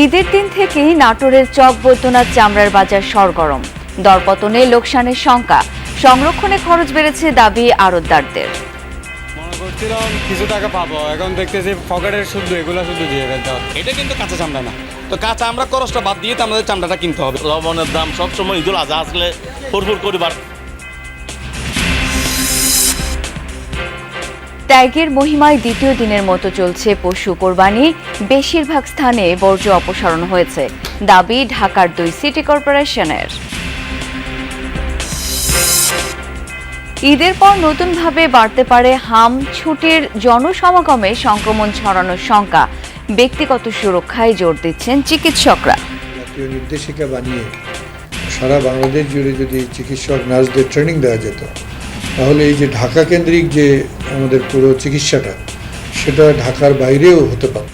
ঈদের দিন থেকেই নাটোরের চক বৈদ্যনাথ চামড়ার বাজার সরগরম। দরপতনে লোকসানের শঙ্কা, সংরক্ষণে খরচ বেড়েছে দাবি আড়তদারদের। মনে করছিলাম কিছু টাকা পাবো, এখন দেখতেছি পকেটের শুদ্ধ এগুলো শুধু দিয়ে ফেলতে হবে। এটা কিন্তু কাঁচা চামড়া না, তো কাঁচা আমরা খরচটা বাদ দিয়ে তো আমাদের চামড়াটা কিনতে হবে। লবণের দাম সবসময় ঈদুল আজহা আসলে ফুরফুর করিবার। ত্যাগের মহিমায় দ্বিতীয় দিনের মতো চলছে পশু কোরবানি। বেশিরভাগ স্থানে বর্জ্য অপসারণ হয়েছে, দাবি ঢাকার 2 সিটি কর্পোরেশনের। ঈদের পর নতুনভাবে বাড়তে পারে হাম, ছুটির জনসমাগমে সংক্রমণ ছড়ানোর শঙ্কা। ব্যক্তিগত সুরক্ষায় জোর দিচ্ছেন চিকিৎসকরা। জাতীয় নির্দেশিকা বানিয়ে সারা বাংলাদেশ জুড়ে যদি চিকিৎসক নার্সদের ট্রেনিং দেওয়া যেত, তাহলে এই যে ঢাকা কেন্দ্রিক যে আমাদের পুরো চিকিৎসাটা, সেটা ঢাকার বাইরেও হতে পারে।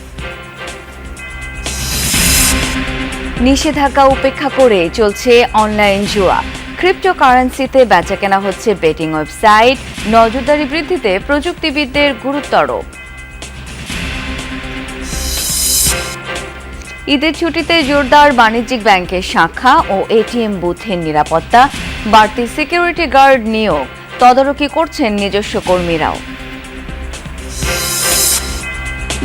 নিষেধাজ্ঞা উপেক্ষা করে চলছে অনলাইন জুয়া। ক্রিপ্টোকারেন্সিতে বেচাকেনা হচ্ছে বেটিং ওয়েবসাইট। নজরদারি বৃদ্ধিতে প্রযুক্তিবিদদের গুরুত্ব আরোপ। ঈদের ছুটিতে জোরদার বাণিজ্যিক ব্যাংকের শাখা ও এটিএম বুথের নিরাপত্তা। বাড়তি সিকিউরিটি গার্ড নিয়োগ, তদারকি করছেন নিজস্ব কর্মীরাও।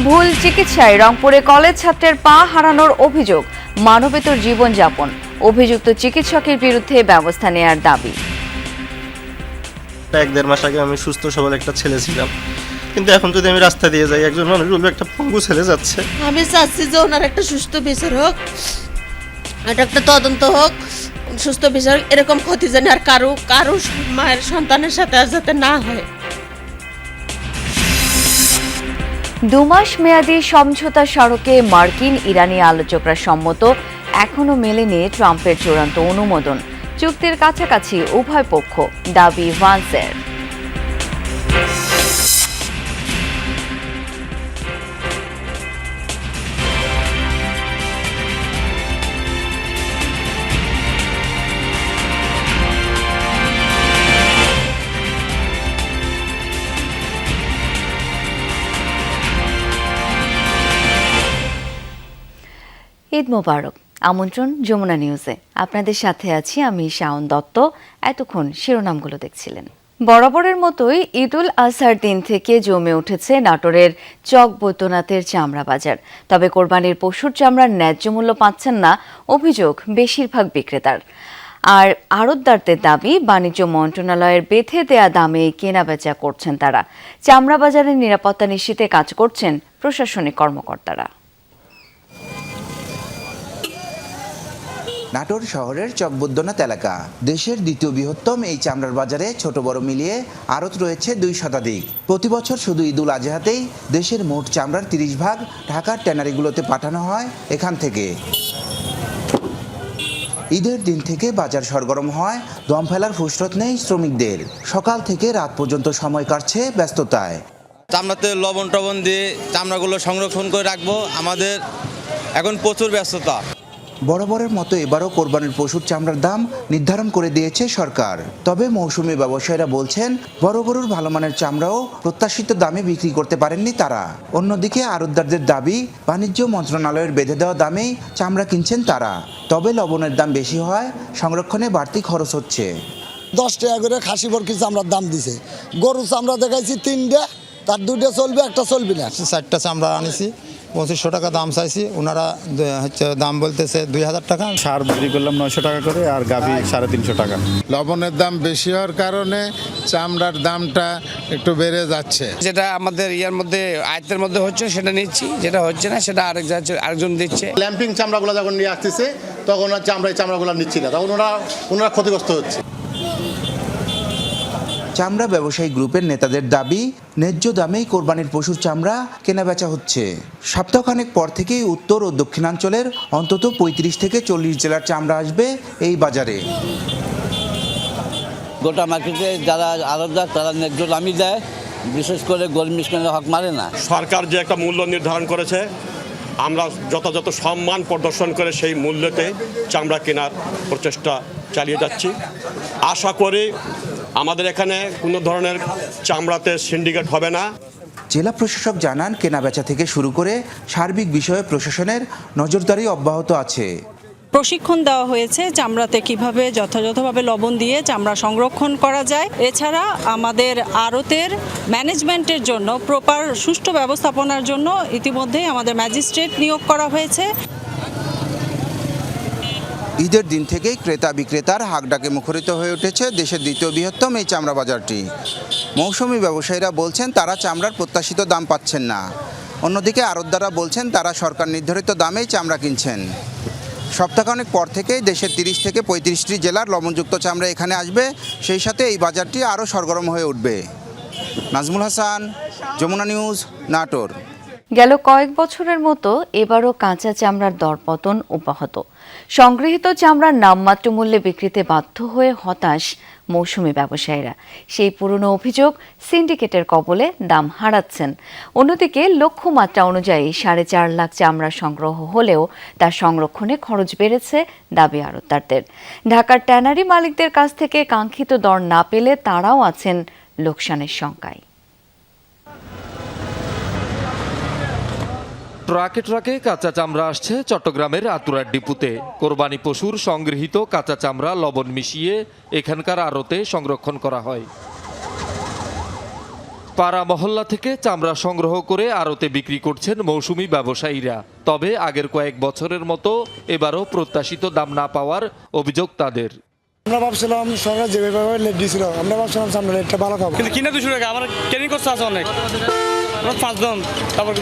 ভুল চিকিৎসায় রংপুরে কলেজ ছাত্রের পা হারানোর অভিযোগ। মানবেতর জীবনযাপন, অভিযুক্ত চিকিৎসকের বিরুদ্ধে ব্যবস্থা নেয়ার দাবি। 1-1.5 মাস আগে আমি সুস্থ সবল একটা ছেলে ছিলাম, কিন্তু এখন যদি আমি রাস্তা দিয়ে যাই, একজন মানুষ বলবে একটা পঙ্গু ছেলে যাচ্ছে। আমি চাচ্ছি যে ওনার একটা সুস্থ বিচার হোক, এটা একটা তদন্ত হোক, সুস্থ বিচার। এরকম ক্ষতি জানি আর কারো মায়ের সন্তানের সাথে আর যাতে না হয়। 2 মাস মেয়াদী সমঝোতা স্মারকে মার্কিন ইরানি আলোচকরা সম্মত। এখনো মেলেনি ট্রাম্পের চূড়ান্ত অনুমোদন। চুক্তির কাছাকাছি উভয় পক্ষ, দাবি ভান্সের। ঈদ মোবারক। আমন্ত্রণ যমুনা নিউজে। আপনাদের সাথে আছি আমি শাওন দত্ত। এতক্ষণ শিরোনামগুলো দেখছিলেন। বরাবরের মতোই ঈদুল আজহার দিন থেকে জমে উঠেছে নাটোরের চক বৈদ্যনাথের চামড়া বাজার। তবে কোরবানির পশুর চামড়ার ন্যায্য মূল্য পাচ্ছেন না, অভিযোগ বেশিরভাগ বিক্রেতার। আর আড়তদারদের দাবি, বাণিজ্য মন্ত্রণালয়ের বেঁধে দেয়া দামে কেনাবেচা করছেন তারা। চামড়া বাজারের নিরাপত্তা নিশ্চিতে কাজ করছেন প্রশাসনিক কর্মকর্তারা। নাটোর শহরের চক বৈদ্যনাথ এলাকা দেশের দ্বিতীয় বৃহত্তম এই চামড়ার বাজারে ছোট বড় মিলিয়ে আড়ত রয়েছে 2 শতাধিক। প্রতি বছর শুধু ঈদুল আজহাতেই দেশের মোট চামড়ার 30 ভাগ ঢাকার ট্যানারিগুলোতে পাঠানো হয় এখান থেকে। ঈদের দিন থেকে বাজার সরগরম হয়, দম ফেলার ফুসরত নেই শ্রমিকদের। সকাল থেকে রাত পর্যন্ত সময় কাটছে ব্যস্ততায়। চামড়াতে লবণ টবণ দিয়ে চামড়াগুলো সংরক্ষণ করে রাখবো, আমাদের এখন প্রচুর ব্যস্ততা। বরাবরের মতো এবারও কোরবানির পশুর চামড়ার দাম নির্ধারণ করে দিয়েছে সরকার। তবে মৌসুমী ব্যবসায়ীরা বলছেন, বড় গরুর ভালো মানের চামড়াও প্রত্যাশিত দামে বিক্রি করতে পারেননি তারা। অন্যদিকে আড়তদারদের দাবি, বাণিজ্য মন্ত্রণালয়ের বেঁধে দেওয়া দামেই চামড়া কিনছেন তারা। তবে লবণের দাম বেশি হয়, সংরক্ষণে বাড়তি খরচ হচ্ছে। 10 টাকা করে খাসি বরকি চামড়ার দাম দিছে। গরু চামড়া দেখাইছি 3টা, তার 2টা চলবে, একটা চলবে না। 4টা চামড়া আনিছি, 2500 টাকা দাম চাইছি, ওনারা দাম বলতেছে 2000 টাকা। সার বিক্রি করলাম 900 টাকা করে, আর গাভী 350 টাকা। লবণের দাম বেশি হওয়ার কারণে চামড়ার দামটা একটু বেড়ে যাচ্ছে। যেটা আমাদের ইয়ার মধ্যে আয়তের মধ্যে হচ্ছে সেটা নিচ্ছি, যেটা হচ্ছে না সেটা আরেকজন দিচ্ছে। ল্যাম্পিং চামড়াগুলো যখন নিয়ে আসতেছে তখন হচ্ছে আমরা এই চামড়াগুলো নিচ্ছি না, তখন ওনারা ক্ষতিগ্রস্ত হচ্ছে। চামড়া ব্যবসায়ী গ্রুপের নেতাদের দাবি, ন্যায্য দামেই কোরবানির পশুর চামড়া কেনাবেচা হচ্ছে। সপ্তাহখানেক পর থেকেই উত্তর ও দক্ষিণাঞ্চলের অন্তত 35 থেকে 40 জেলার চামড়া আসবে এই বাজারে। গোটা মার্কেটে যারা আড়তদার তারা ন্যায্য দামই দেয়, বিশেষ করে গরিব মিসকিনের হক মারে না। সরকার যে একটা মূল্য নির্ধারণ করেছে, আমরা যথাযথ সম্মান প্রদর্শন করে সেই মূল্যতে চামড়া কেনার প্রচেষ্টা চালিয়ে যাচ্ছি। আশা করি আমাদের এখানে কোনো ধরনের চামড়াতে সিন্ডিকেট হবে না। জেলা প্রশাসক জানান কেনাবেচা থেকে শুরু করে সার্বিক বিষয়ে প্রশাসনের নজরদারি অব্যাহত আছে। প্রশিক্ষণ দেওয়া হয়েছে চামড়াতে কিভাবে যথাযথভাবে লবণ দিয়ে চামড়া সংরক্ষণ করা যায়। এছাড়া আমাদের আড়তের ম্যানেজমেন্টের জন্য প্রপার সুষ্ঠু ব্যবস্থাপনার জন্য ইতিমধ্যেই আমাদের ম্যাজিস্ট্রেট নিয়োগ করা হয়েছে। ঈদের দিন থেকেই ক্রেতা বিক্রেতার হাঁকডাকে মুখরিত হয়ে উঠেছে দেশের দ্বিতীয় বৃহত্তম এই চামড়া বাজারটি। মৌসুমি ব্যবসায়ীরা বলছেন তারা চামড়ার প্রত্যাশিত দাম পাচ্ছেন না। অন্যদিকে আড়তদাররা বলছেন তারা সরকার নির্ধারিত দামেই চামড়া কিনছেন। সপ্তাহখানেক পর থেকেই দেশের 30 থেকে 35টি জেলার লবণযুক্ত চামড়া এখানে আসবে, সেই সাথে এই বাজারটি আরও সরগরম হয়ে উঠবে। নাজমুল হাসান, যমুনা নিউজ, নাটোর। গেল কয়েক বছরের মতো এবারও কাঁচা চামড়ার দরপতন অব্যাহত। সংগৃহীত চামড়ার নামমাত্র মূল্যে বিক্রিতে বাধ্য হয়ে হতাশ মৌসুমি ব্যবসায়ীরা। সেই পুরনো অভিযোগ, সিন্ডিকেটের কবলে দাম হারাচ্ছেন। অন্যদিকে লক্ষ্যমাত্রা অনুযায়ী 4.5 লাখ চামড়া সংগ্রহ হলেও তার সংরক্ষণে খরচ বেড়েছে দাবি আড়তদারদের। ঢাকার ট্যানারি মালিকদের কাছ থেকে কাঙ্ক্ষিত দর না পেলে তারাও আছেন লোকসানের শঙ্কায়। ট্রাকে ট্রাকে কাঁচা চামড়া আসছে চট্টগ্রামের আতুরার ডিপুতে। কোরবানি পশুর সংগৃহীত কাঁচা চামড়া লবণ মিশিয়ে এখানকার আড়তে সংরক্ষণ করা হয়। পাড়া মহল্লা থেকে চামড়া সংগ্রহ করে আড়তে বিক্রি করছেন মৌসুমি ব্যবসায়ীরা। তবে আগের কয়েক বছরের মতো এবারও প্রত্যাশিত দাম না পাওয়ার অভিযোগ তাদের। আমরা ভাবছিলাম সরকার যেভাবে লেট দিয়েছিল, আমরা ভাবছিলাম সামনে লেটটা ভালো খাবো, কিন্তু কিনে 200 টাকা আমার ট্রেনিং করতে আছে অনেক। 5 জন, তারপর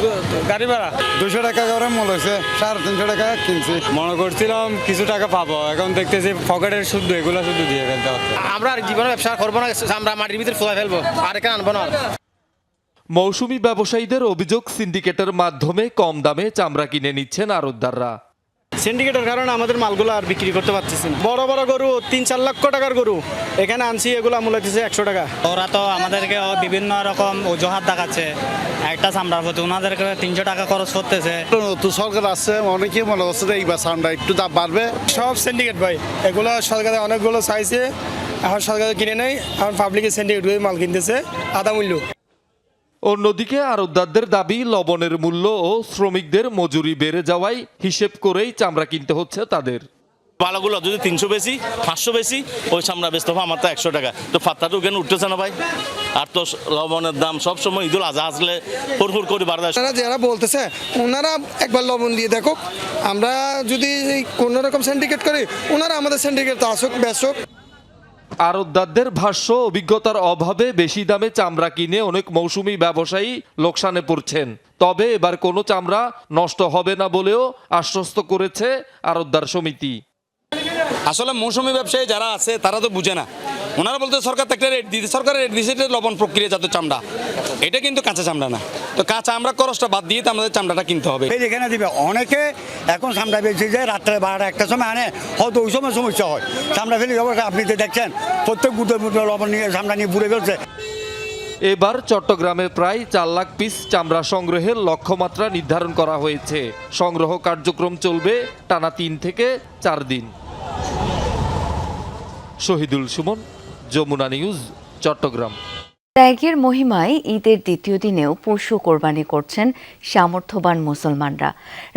গাড়ি ভাড়া 200 টাকা করে মূল হয়েছে, 350 টাকা কিনছি। মনে করছিলাম কিছু টাকা পাবো, এখন দেখতেছি পকেটের শুদ্ধ এগুলো শুধু দিয়ে ফেলতে হচ্ছে। আমরা জীবনে ব্যবসা করবো না, আমরা মাটির ভিতরে ফুলাই ফেলবো, আর এখানে আনবো না। মৌসুমি ব্যবসায়ীদের অভিযোগ, সিন্ডিকেটের মাধ্যমে কম দামে চামড়া কিনে নিচ্ছেন আড়তদাররা। সিন্ডিকেটের কারণে আমাদের মালগুলো আর বিক্রি করতে পারতেছি না। বড় বড় গরু 3-4 লক্ষ টাকার গরু এখানে আনছি, এগুলো মূল্য দিচ্ছে 100 টাকা। ওরা তো আমাদেরকে বিভিন্ন রকম অজুহাত দেখাচ্ছে, একটা চামড়ার প্রতি ওনাদেরকে 300 টাকা খরচ করতেছে। তো সরকার আসছে, অনেকেই মনে করছে যে এইবার চামড়া একটু দাম বাড়বে। সব সিন্ডিকেট ভাই, এগুলো সরকারে অনেকগুলো চাইছে, এখন সরকার কিনে নেই, এখন পাবলিকের সিন্ডিকেট মাল কিনতেছে আধা মূল্য। অন্যদিকে আড়তদারদের দাবি, লবণের মূল্য ও শ্রমিকদের মজুরি বেড়ে যাওয়ায় হিসেব করেই চামড়া কিনতে হচ্ছে তাদের। ভালোগুলো যদি 300 বেশি 500 বেশি ওই চামড়া বেচতে হবে আমার তো 100 টাকা, তো ফাত্তাটা ওখানে উঠতেছে না ভাই। আর তো লবণের দাম সবসময় ঈদুল আজহা আসলে ফুরফুর করে বাড়ে। যারা বলতেছে ওনারা একবার লবণ দিয়ে দেখো, আমরা যদি কোনো রকম সিন্ডিকেট করি ওনারা আমাদের সিন্ডিকেট আসুক বেচুক। আড়তদারদের ভাষ্য, অভিজ্ঞতার অভাবে বেশি দামে চামড়া কিনে অনেক মৌসুমি ব্যবসায়ী লোকসানে পড়ছেন। তবে এবার কোনো চামড়া নষ্ট হবে না বলেও আশ্বস্ত করেছে আড়তদার সমিতি। আসলে মৌসুমি ব্যবসায়ী যারা আছে তারা তো বুঝে না। ওনারা বলতে সরকার একটা রেট দিতে, সরকারের রেট দিয়েছে লবণ প্রক্রিয়াজাত চামড়া, এটা কিন্তু কাঁচা চামড়া না। তো কাঁচা আমরা খরচটা বাদ দিয়ে তো আমাদের চামড়াটা কিনতে হবে। এখানে দিবে অনেকে এখন চামড়া বেশি যায়, রাত্রে 12-1টার সময় আনে, হয়তো ওই সময় সমস্যা হয়। চামড়া ফেলে যাবো, আপনি তো দেখছেন প্রত্যেক বুধে লবণ নিয়ে চামড়া নিয়ে বুড়ে ফেলছে। এবার চট্টগ্রামে প্রায় 4 লাখ পিস চামড়া সংগ্রহের লক্ষ্যমাত্রা নির্ধারণ করা হয়েছে। সংগ্রহ কার্যক্রম চলবে টানা 3 থেকে 4 দিন। শহীদুল সুমন, যমুনা নিউজ, চট্টগ্রাম। ত্যাগের মহিমায় ঈদের দ্বিতীয় দিনেও পশু কোরবানি করছেন সামর্থ্যবান মুসলমানরা।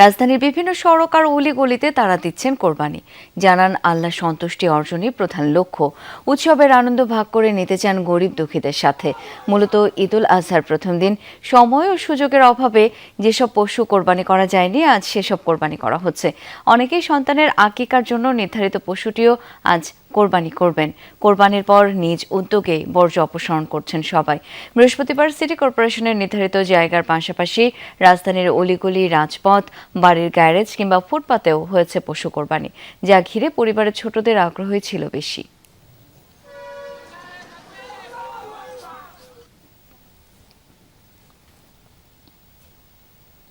রাজধানীর বিভিন্ন সড়ক আর অলিগলিতে তারা দিচ্ছেন কোরবানি। জানান, আল্লাহ সন্তুষ্টি অর্জনই প্রধান লক্ষ্য। উৎসবের আনন্দ ভাগ করে নিতে চান গরিব দুঃখীদের সাথে। মূলত ঈদুল আজহার প্রথম দিন সময় ও সুযোগের অভাবে যেসব পশু কোরবানি করা যায়নি, আজ সেসব কোরবানি করা হচ্ছে। অনেকেই সন্তানের আকিকার জন্য নির্ধারিত পশুটিও আজ কোরবানি করবেন। কোরবানির পর নিজ উদ্যোগে বর্জ্য অপসারণ করছেন সবাই। বৃহস্পতিবার সিটি কর্পোরেশনের নির্ধারিত জায়গার পাশাপাশি রাজধানীর অলিগলি, রাজপথ, বাড়ির গ্যারেজ কিংবা ফুটপাতেও হয়েছে পশু কোরবানি, যা ঘিরে পরিবারের ছোটদের আগ্রহই ছিল বেশি।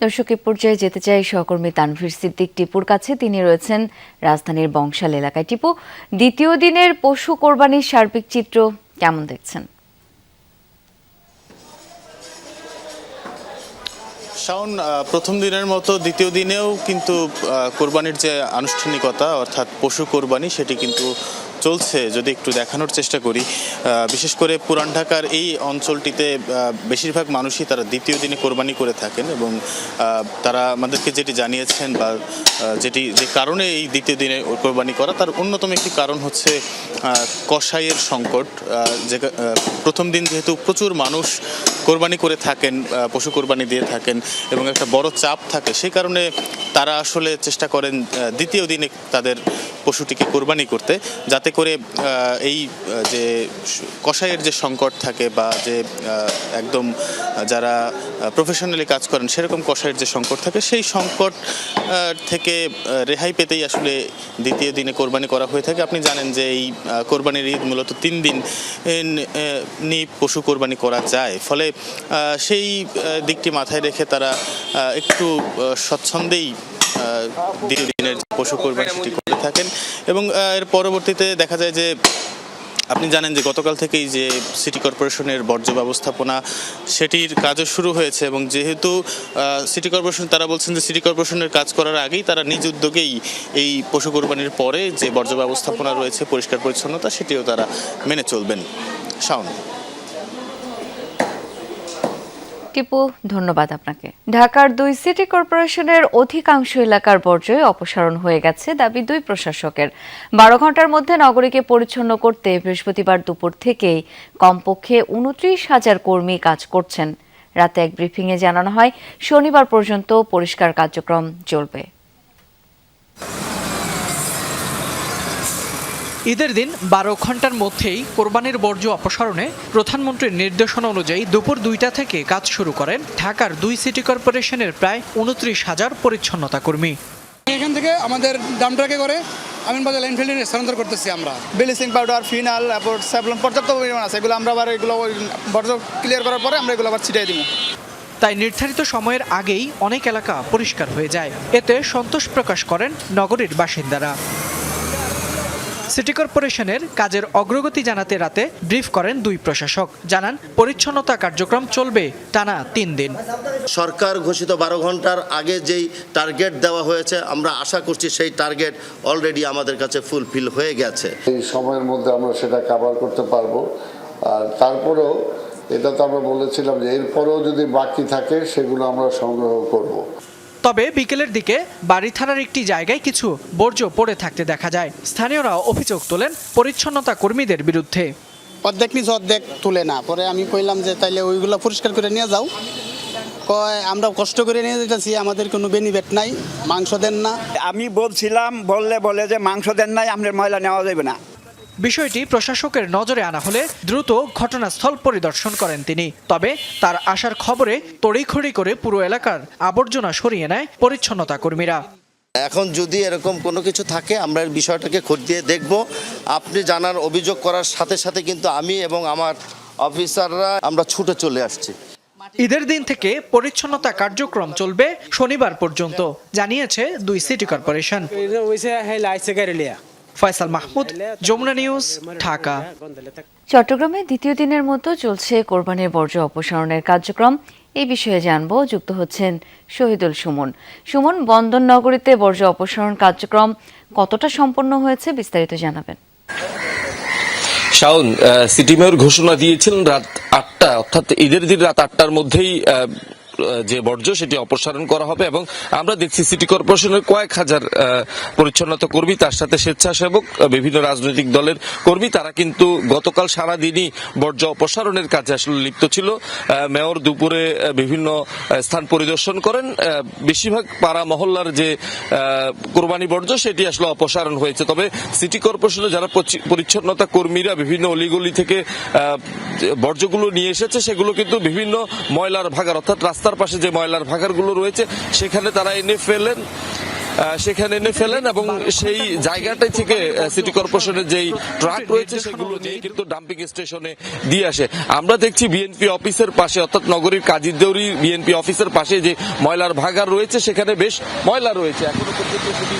দর্শক, এ পর্যায়ে যেতে চাই সহকর্মী তানভীর সিদ্দিক টিপুর কাছে। তিনি রয়েছেন রাজধানীর বংশাল এলাকায়। টিপু, দ্বিতীয় দিনের পশু কোরবানির সার্বিক চিত্র কেমন দেখছেন? শাওন, প্রথম দিনের মতো দ্বিতীয় দিনেও কিন্তু কোরবানির যে আনুষ্ঠানিকতা অর্থাৎ পশু কোরবানি সেটি কিন্তু চলছে যদি একটু দেখানোর চেষ্টা করি, বিশেষ করে পুরান ঢাকার এই অঞ্চলটিতে বেশিরভাগ মানুষই তারা দ্বিতীয় দিনে কোরবানি করে থাকেন এবং তারা আমাদেরকে যেটি জানিয়েছেন বা যে কারণে এই দ্বিতীয় দিনে কোরবানি করা, তার অন্যতম একটি কারণ হচ্ছে কসাইয়ের সংকট। যে প্রথম দিন যেহেতু প্রচুর মানুষ কোরবানি করে থাকেন, পশু কোরবানি দিয়ে থাকেন এবং একটা বড় চাপ থাকে, সেই কারণে তারা আসলে চেষ্টা করেন দ্বিতীয় দিনে তাদের পশুটিকে কোরবানি করতে, যাতে করে এই যে কসাইয়ের যে সংকট থাকে বা যে একদম যারা প্রফেশনালি কাজ করেন সেরকম কসাইয়ের যে সংকট থাকে, সেই সংকট থেকে রেহাই পেতেই আসলে দ্বিতীয় দিনে কোরবানি করা হয়ে থাকে। আপনি জানেন যে এই কোরবানির ঈদ মূলত 3 দিন পশু কোরবানি করা যায়, ফলে সেই দিকটি মাথায় রেখে তারা একটু স্বচ্ছন্দেই দ্বিতীয় দিনের পশু কোরবানি সেটি করে থাকেন। এবং এর পরবর্তীতে দেখা যায় যে আপনি জানেন যে গতকাল থেকেই যে সিটি কর্পোরেশনের বর্জ্য ব্যবস্থাপনা সেটির কাজও শুরু হয়েছে এবং যেহেতু সিটি কর্পোরেশন, তারা বলছেন যে সিটি কর্পোরেশনের কাজ করার আগেই তারা নিজ উদ্যোগেই এই পশু কোরবানির পরে যে বর্জ্য ব্যবস্থাপনা রয়েছে, পরিষ্কার পরিচ্ছন্নতা, সেটিও তারা মেনে চলবেন। শাওন। টিপু, ধন্যবাদ আপনাকে। ঢাকার 2 সিটি কর্পোরেশনের অধিকাংশ এলাকার বর্জ্য অপসারণ হয়ে গেছে দাবি 2 প্রশাসকের। 12 ঘন্টার মধ্যে নগরীকে পরিচ্ছন্ন করতে বৃহস্পতিবার দুপুর থেকেই কমপক্ষে 29,000 কর্মী কাজ করছেন। রাতে এক ব্রিফিংয়ে জানানো হয় শনিবার পর্যন্ত পরিষ্কার কার্যক্রম চলবে। ঈদের দিন 12 ঘন্টার মধ্যেই কোরবানির বর্জ্য অপসারণে প্রধানমন্ত্রীর নির্দেশনা অনুযায়ী দুপুর 2টা থেকে কাজ শুরু করেন ঢাকার 2 সিটি কর্পোরেশনের প্রায় 29,000 পরিচ্ছন্নতা কর্মী। এখান থেকে আমাদের দামটাকে করে আমিনবাজার ল্যান্ডফিল্ডে স্থানান্তর করতেছি আমরা। ব্লিচিং পাউডার, ফিনাল, তারপর স্যাভলন পর্যাপ্ত পরিমাণ আছে, এগুলো আমরা আবার এগুলো বর্জ্য ক্লিয়ার করার পরে আমরা এগুলো আবার ছিটিয়ে দিব। তাই নির্ধারিত সময়ের আগেই অনেক এলাকা পরিষ্কার হয়ে যায়। এতে সন্তোষ প্রকাশ করেন নগরীর বাসিন্দারা। সিটি কর্পোরেশনের কাজের অগ্রগতি জানাতে রাতে ব্রিফ করেন 2 প্রশাসক। জানান পরিচ্ছন্নতা কার্যক্রম চলবে টানা 3 দিন। সরকার ঘোষিত 12 ঘন্টার আগে যেই টার্গেট দেওয়া হয়েছে, আমরা আশা করছি সেই টার্গেট অলরেডি আমাদের কাছে ফুলফিল হয়ে গেছে। এই সময়ের মধ্যে আমরা সেটা কভার করতে পারবো। আর তারপরেও এটা তো আমরা বলেছিলাম যে এরপরেও যদি বাকি থাকে সেগুলো আমরা সংগ্রহ করব। তবে বিকেলের দিকে বাড়ি থানার একটি জায়গায় কিছু বর্জ্য পড়ে থাকতে দেখা যায়। স্থানীয়রা অভিযোগ তোলেন পরিচ্ছন্নতা কর্মীদের বিরুদ্ধে। অর্ধেক নিচে অর্ধেক তুলে না, পরে আমি কইলাম যে তাইলে ওইগুলো পরিষ্কার করে নিয়ে যাও। কয় আমরা কষ্ট করে নিয়ে যেতেছি, আমাদের কোনো বেনিফিট নাই, মাংস দেন না। আমি বলছিলাম, বলে যে মাংস দেন নাই, আমাদের ময়লা নেওয়া যাবে না। বিষয়টি প্রশাসকের নজরে আনা হলে দ্রুত ঘটনাস্থল পরিদর্শন করেন তিনি। তবে তার আসার খবরে তড়িঘড়ি করে পুরো এলাকার আবর্জনা সরিয়ে নেয় পরিচ্ছন্নতা কর্মীরা। এখন যদি এরকম কোনো কিছু থাকে আমরা এই বিষয়টাকে খতিয়ে দেখব। আপনি জানার অভিযোগ করার সাথে সাথে কিন্তু আমি এবং আমার অফিসাররা আমরা ছুটে চলে আসছি। ঈদের দিন থেকে পরিচ্ছন্নতা কার্যক্রম চলবে শনিবার পর্যন্ত, জানিয়েছে 2 city corporation. Faisal Mahmud, Jamuna news, Dhaka. চট্টগ্রামে দ্বিতীয় দিনের মতো চলছে কোরবানির বর্জ্য অপসারণের কার্যক্রম। এই বিষয়ে জানবো, যুক্ত হচ্ছেন শহীদুল সুমন। সুমন, বন্দর নগরীতে বর্জ্য অপসারণ কার্যক্রম কতটা সম্পন্ন হয়েছে, বিস্তারিত জানাবেন। শাওন, সিটি মেয়র ঘোষণা দিয়েছিলেন রাত 8টা, অর্থাৎ ঈদের দিন রাত 8টার মধ্যেই যে বর্জ্য সেটি অপসারণ করা হবে এবং আমরা দেখছি সিটি কর্পোরেশনের কয়েক হাজার পরিচ্ছন্নতা কর্মী, তার সাথে স্বেচ্ছাসেবক, বিভিন্ন রাজনৈতিক দলের কর্মী, তারা কিন্তু গতকাল সারাদিনই বর্জ্য অপসারণের কাজে আসলে লিপ্ত ছিল। মেয়র দুপুরে বিভিন্ন স্থান পরিদর্শন করেন। বেশিরভাগ পাড়া মহল্লার যে কোরবানি বর্জ্য সেটি আসলে অপসারণ হয়েছে। তবে সিটি কর্পোরেশনের যারা পরিচ্ছন্নতা কর্মীরা বিভিন্ন অলিগলি থেকে বর্জ্যগুলো নিয়ে এসেছে, সেগুলো কিন্তু বিভিন্ন ময়লার ভাগার, অর্থাৎ রাস্তার পাশে যে ময়লার ভাগারগুলো রয়েছে সেখানে তারা এনে ফেলেন এবং সেই জায়গাটাই থেকে সিটি কর্পোরেশনের যেই ট্রাক রয়েছে সেগুলো নিয়ে কিন্তু ডাম্পিং স্টেশনে দিয়ে আসে। আমরা দেখছি বিএনপি অফিসের পাশে, অর্থাৎ নগরীর কাজীরদেউরি বিএনপি অফিসের পাশে যে ময়লার ভাগার রয়েছে সেখানে বেশ ময়লা রয়েছে, এখনো পর্যন্ত সেটি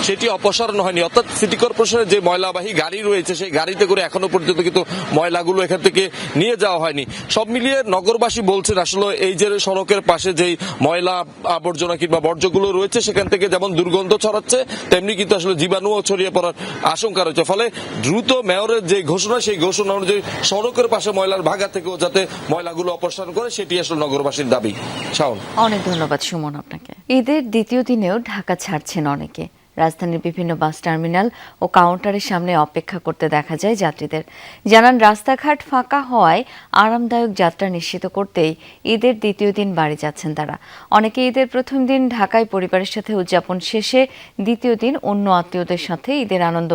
সেটি অপসারণ হয়নি, অর্থাৎ সিটি কর্পোরেশনের যে ময়লাবাহী গাড়ি রয়েছে সেই গাড়িতে করে এখনো পর্যন্ত কিন্তু ময়লাগুলো এখান থেকে নিয়ে যাওয়া হয়নি। সব মিলিয়ে নগরবাসী বলছেন আসলে এই যে সড়কের পাশে যেই ময়লা আবর্জনা কিংবা বর্জ্যগুলো রয়েছে সেখান থেকে যেমন দুর্গন্ধ ছড়াচ্ছে তেমনি কিন্তু আসলে জীবাণুও ছড়িয়ে পড়ার আশঙ্কা রয়েছে। ফলে দ্রুত মেয়রের যে ঘোষণা সেই ঘোষণা অনুযায়ী সড়কের পাশে ময়লার ভাগা থেকেও যাতে ময়লাগুলো অপসারণ করে সেটি আসলে নগরবাসীর দাবি। শাওন, অনেক ধন্যবাদ সুমন আপনাকে। ঈদের দ্বিতীয় দিনেও ঢাকা ছাড়ছেন অনেকে। রাজধানীর বিভিন্ন বাস টার্মিনাল ও কাউন্টারের সামনে অপেক্ষা করতে দেখা যায় যাত্রীদের। জানান, রাস্তাঘাট ফাঁকা হওয়ায় আরামদায়ক যাত্রা নিশ্চিত করতেই ঈদের দ্বিতীয় দিন বাড়ি যাচ্ছেন তারা। অনেকে ঈদের প্রথম দিন ঢাকায় পরিবারের সাথে উদযাপন শেষে দ্বিতীয় দিন অন্য আত্মীয়দের সাথে ঈদের আনন্দ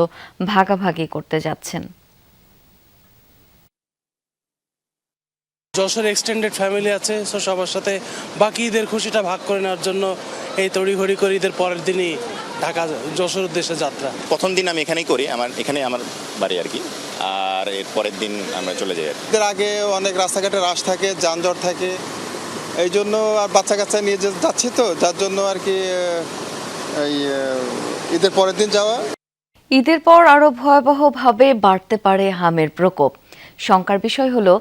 ভাগাভাগি করতে যাচ্ছেন। যশোর এক্সটেন্ডেড ফ্যামিলি আছে, সো সবার সাথে বাকি ঈদের খুশিটা ভাগ করে নেওয়ার জন্য এই তড়িঘড়ি করে ঈদের পরের দিনই ঢাকা যশোর উদ্দেশ্যে যাত্রা। প্রথম দিন আমি এখানেই করি, এখানে আমার বাড়ি আর কি, আর এর পরের দিন আমরা চলে যাই। ঈদের আগে অনেক রাস্তাঘাটে রাশ থাকে, যানজট থাকে, এই জন্য আর বাচ্চা কাচ্চা নিয়ে যাচ্ছি তো, যার জন্য আর কি এই ঈদের পরের দিন যাওয়া। ঈদের পর আরও ভয়াবহভাবে বাড়তে পারে হামের প্রকোপ। শঙ্কার বিষয় হলো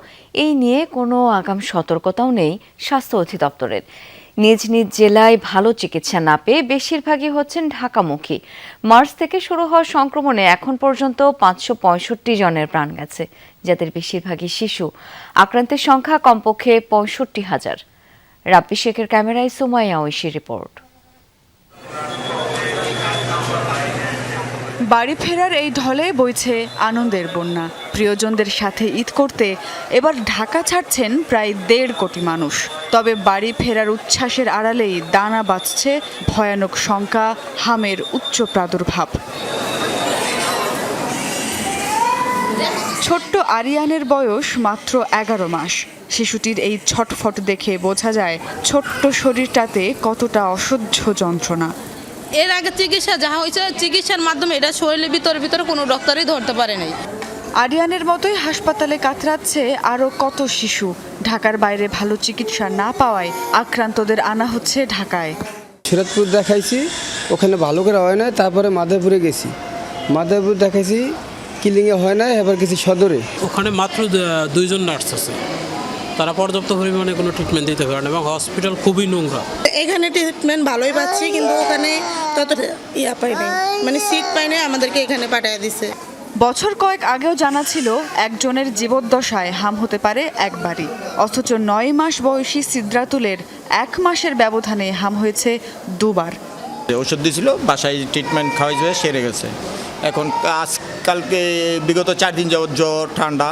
এই নিয়ে কোনো আগাম সতর্কতাও নেই স্বাস্থ্য অধিদপ্তরের। নিজ নিজ জেলায় ভালো চিকিৎসা না পেয়ে বেশিরভাগই হচ্ছেন ঢাকামুখী। মার্চ থেকে শুরু হওয়া সংক্রমণে এখন পর্যন্ত 565 জনের প্রাণ গেছে, যাদের বেশিরভাগই শিশু। আক্রান্তের সংখ্যা কমপক্ষে 65,000। রাব্বি শেখের ক্যামেরায় সুমাইয়া ঐশী রিপোর্ট। বাড়ি ফেরার এই ঢলে বইছে আনন্দের বন্যা। প্রিয়জনদের সাথে ঈদ করতে এবার ঢাকা ছাড়ছেন প্রায় 1.5 কোটি মানুষ। তবে বাড়ি ফেরার উচ্ছ্বাসের আড়ালেই দানা বাঁধছে ভয়ানক শঙ্কা, হামের উচ্চ প্রাদুর্ভাব। ছোট্ট আরিয়ানের বয়স মাত্র 11 মাস। শিশুটির এই ছটফট দেখে বোঝা যায় ছোট্ট শরীরটাতে কতটা অসহ্য যন্ত্রণা। এর আগে চিকিৎসা যাহা হয়েছে, চিকিৎসার মাধ্যমে এটা শরীরের ভিতরে কোনো ডক্টরই ধরতে পারে নাই। আরিয়ানের মতোই হাসপাতালে কাতরাচ্ছে আরও কত শিশু। ঢাকার বাইরে ভালো চিকিৎসা না পাওয়ায় আক্রান্তদের আনা হচ্ছে ঢাকায়। সিরাজপুর দেখাইছি, ওখানে ভালো করে হয় না, তারপরে মাদারীপুরে গেছি, মাদারীপুর দেখাইছি, কিলিংয়ে হয় না, এবার গেছি সদরে। ওখানে মাত্র 2 জন নার্স আছে, তারা পর্যাপ্ত পরিমাণে কোনো ট্রিটমেন্ট দিতে পারে না এবং হসপিটাল খুবই নোংরা। এখানে ট্রিটমেন্ট ভালোই পাচ্ছি, কিন্তু ওখানে তত পাই নাই, মানে সিট পাই নাই, আমাদেরকে এখানে পাঠিয়ে দিছে। বছর কয়েক আগেও জানা ছিল একজনের জীবদ্দশায় হাম হতে পারে একবারই, অথচ 9 মাস বয়সী সিদ্রাতুলের 1 মাসের ব্যবধানে হাম হয়েছে 2 বার। ওষুধ দিয়েছিল, বাসায় ট্রিটমেন্ট খাওয়াইছে, সেরে গেছে। এখন আজকালকে বিগত 4 দিন যাবত জ্বর ঠান্ডা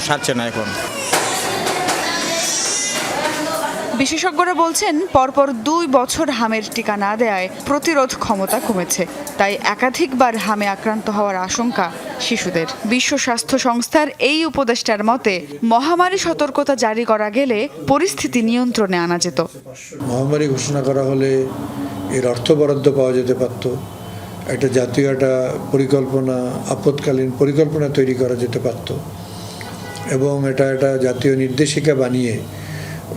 সারছে না। এখন বিশেষজ্ঞরা বলছেন পরপর 2 বছর হামের টিকা না দেয়ায় প্রতিরোধ ক্ষমতা কমেছে, তাই একাধিকবার হামে আক্রান্ত হওয়ার আশঙ্কা শিশুদের। বিশ্ব স্বাস্থ্য সংস্থার এই উপদেষ্টার মতে মহামারী সতর্কতা জারি করা গেলে পরিস্থিতি নিয়ন্ত্রণে আনা যেত। মহামারী ঘোষণা করা হলে এর অর্থ বরাদ্দ পাওয়া যেতে পারত, একটা জাতীয় একটা পরিকল্পনা, আপৎকালীন পরিকল্পনা তৈরি করা যেতে পারত এবং এটা একটা জাতীয় নির্দেশিকা বানিয়ে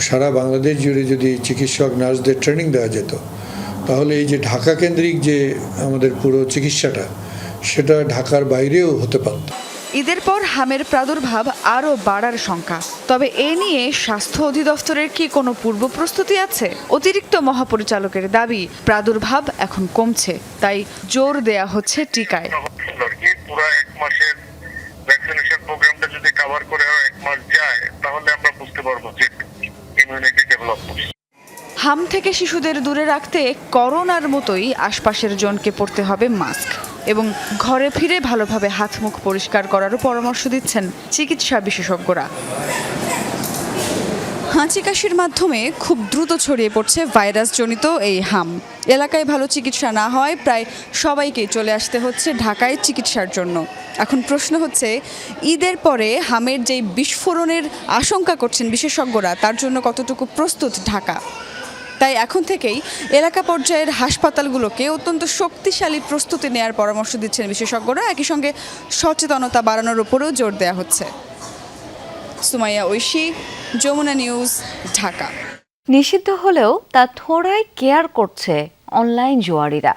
সারা বাংলাদেশ জুড়ে যদি চিকিৎসক নার্সদের ট্রেনিং দেওয়া যেত, তাহলে এই যে ঢাকা কেন্দ্রিক যে আমাদের পুরো চিকিৎসাটা, সেটা ঢাকার বাইরেও হতে পারত। ঈদের পর হামের প্রাদুর্ভাব আরও বাড়ার শঙ্কা। তবে এ নিয়ে স্বাস্থ্য অধিদপ্তরের কি কোনো পূর্ব প্রস্তুতি আছে? অতিরিক্ত মহাপরিচালকের দাবি, প্রাদুর্ভাব এখন কমছে, তাই জোর দেয়া হচ্ছে টিকায়। পুরো 1 মাসের ভ্যাকসিনেশন প্রোগ্রামটা যদি কভার করে 1 মাস যায়, তাহলে আমরা বুঝতে পারবো যে ইমিউনিটি ডেভেলপ করছে। হাম থেকে শিশুদের দূরে রাখতে করোনার মতোই আশপাশের জনকে পরতে হবে মাস্ক এবং ঘরে ফিরে ভালোভাবে হাত মুখ পরিষ্কার করারও পরামর্শ দিচ্ছেন চিকিৎসা বিশেষজ্ঞরা। হাঁচি কাশির মাধ্যমে খুব দ্রুত ছড়িয়ে পড়ছে ভাইরাসজনিত এই হাম। এলাকায় ভালো চিকিৎসা না হয় প্রায় সবাইকে চলে আসতে হচ্ছে ঢাকায় চিকিৎসার জন্য। এখন প্রশ্ন হচ্ছে, ঈদের পরে হামের যেই বিস্ফোরণের আশঙ্কা করছেন বিশেষজ্ঞরা, তার জন্য কতটুকু প্রস্তুত ঢাকা? তাই এখন থেকেই এলাকা পর্যায়ের হাসপাতালগুলোকে অত্যন্ত শক্তিশালী প্রস্তুতি নেওয়ার পরামর্শ দিচ্ছেন বিশেষজ্ঞরা। একই সঙ্গে সচেতনতা বাড়ানোর উপরেও জোর দেওয়া হচ্ছে। সুমাইয়া ঐশী, যমুনা নিউজ, ঢাকা। নিষিদ্ধ হলেও তা থোড়াই কেয়ার করছে অনলাইন জুয়ারিরা।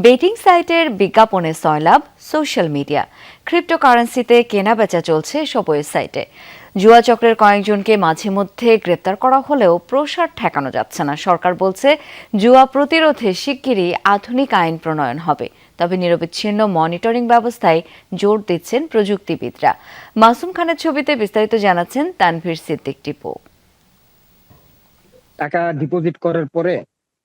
বেটিং সাইটের বিজ্ঞাপনে সয়লাভ সোশ্যাল মিডিয়া। ক্রিপ্টোকারেন্সিতে কেনাবেচা চলছে এসব ওয়েবসাইটে। জুয়া চক্রের কয়েকজনকে মাঝে মধ্যে গ্রেপ্তার করা হলেও প্রসার ঠেকানো যাচ্ছে না। সরকার বলছে জুয়া প্রতিরোধে শিগগিরই আধুনিক আইন প্রণয়ন হবে। তবে নিরবিচ্ছিন্ন মনিটরিং ব্যবস্থায় জোর দিচ্ছেন প্রযুক্তিবিদরা। মাসুম খানের ছবিতে বিস্তারিত জানাচ্ছেন তানভীর সিদ্দিক টিপু। টাকা ডিপোজিট করার পরে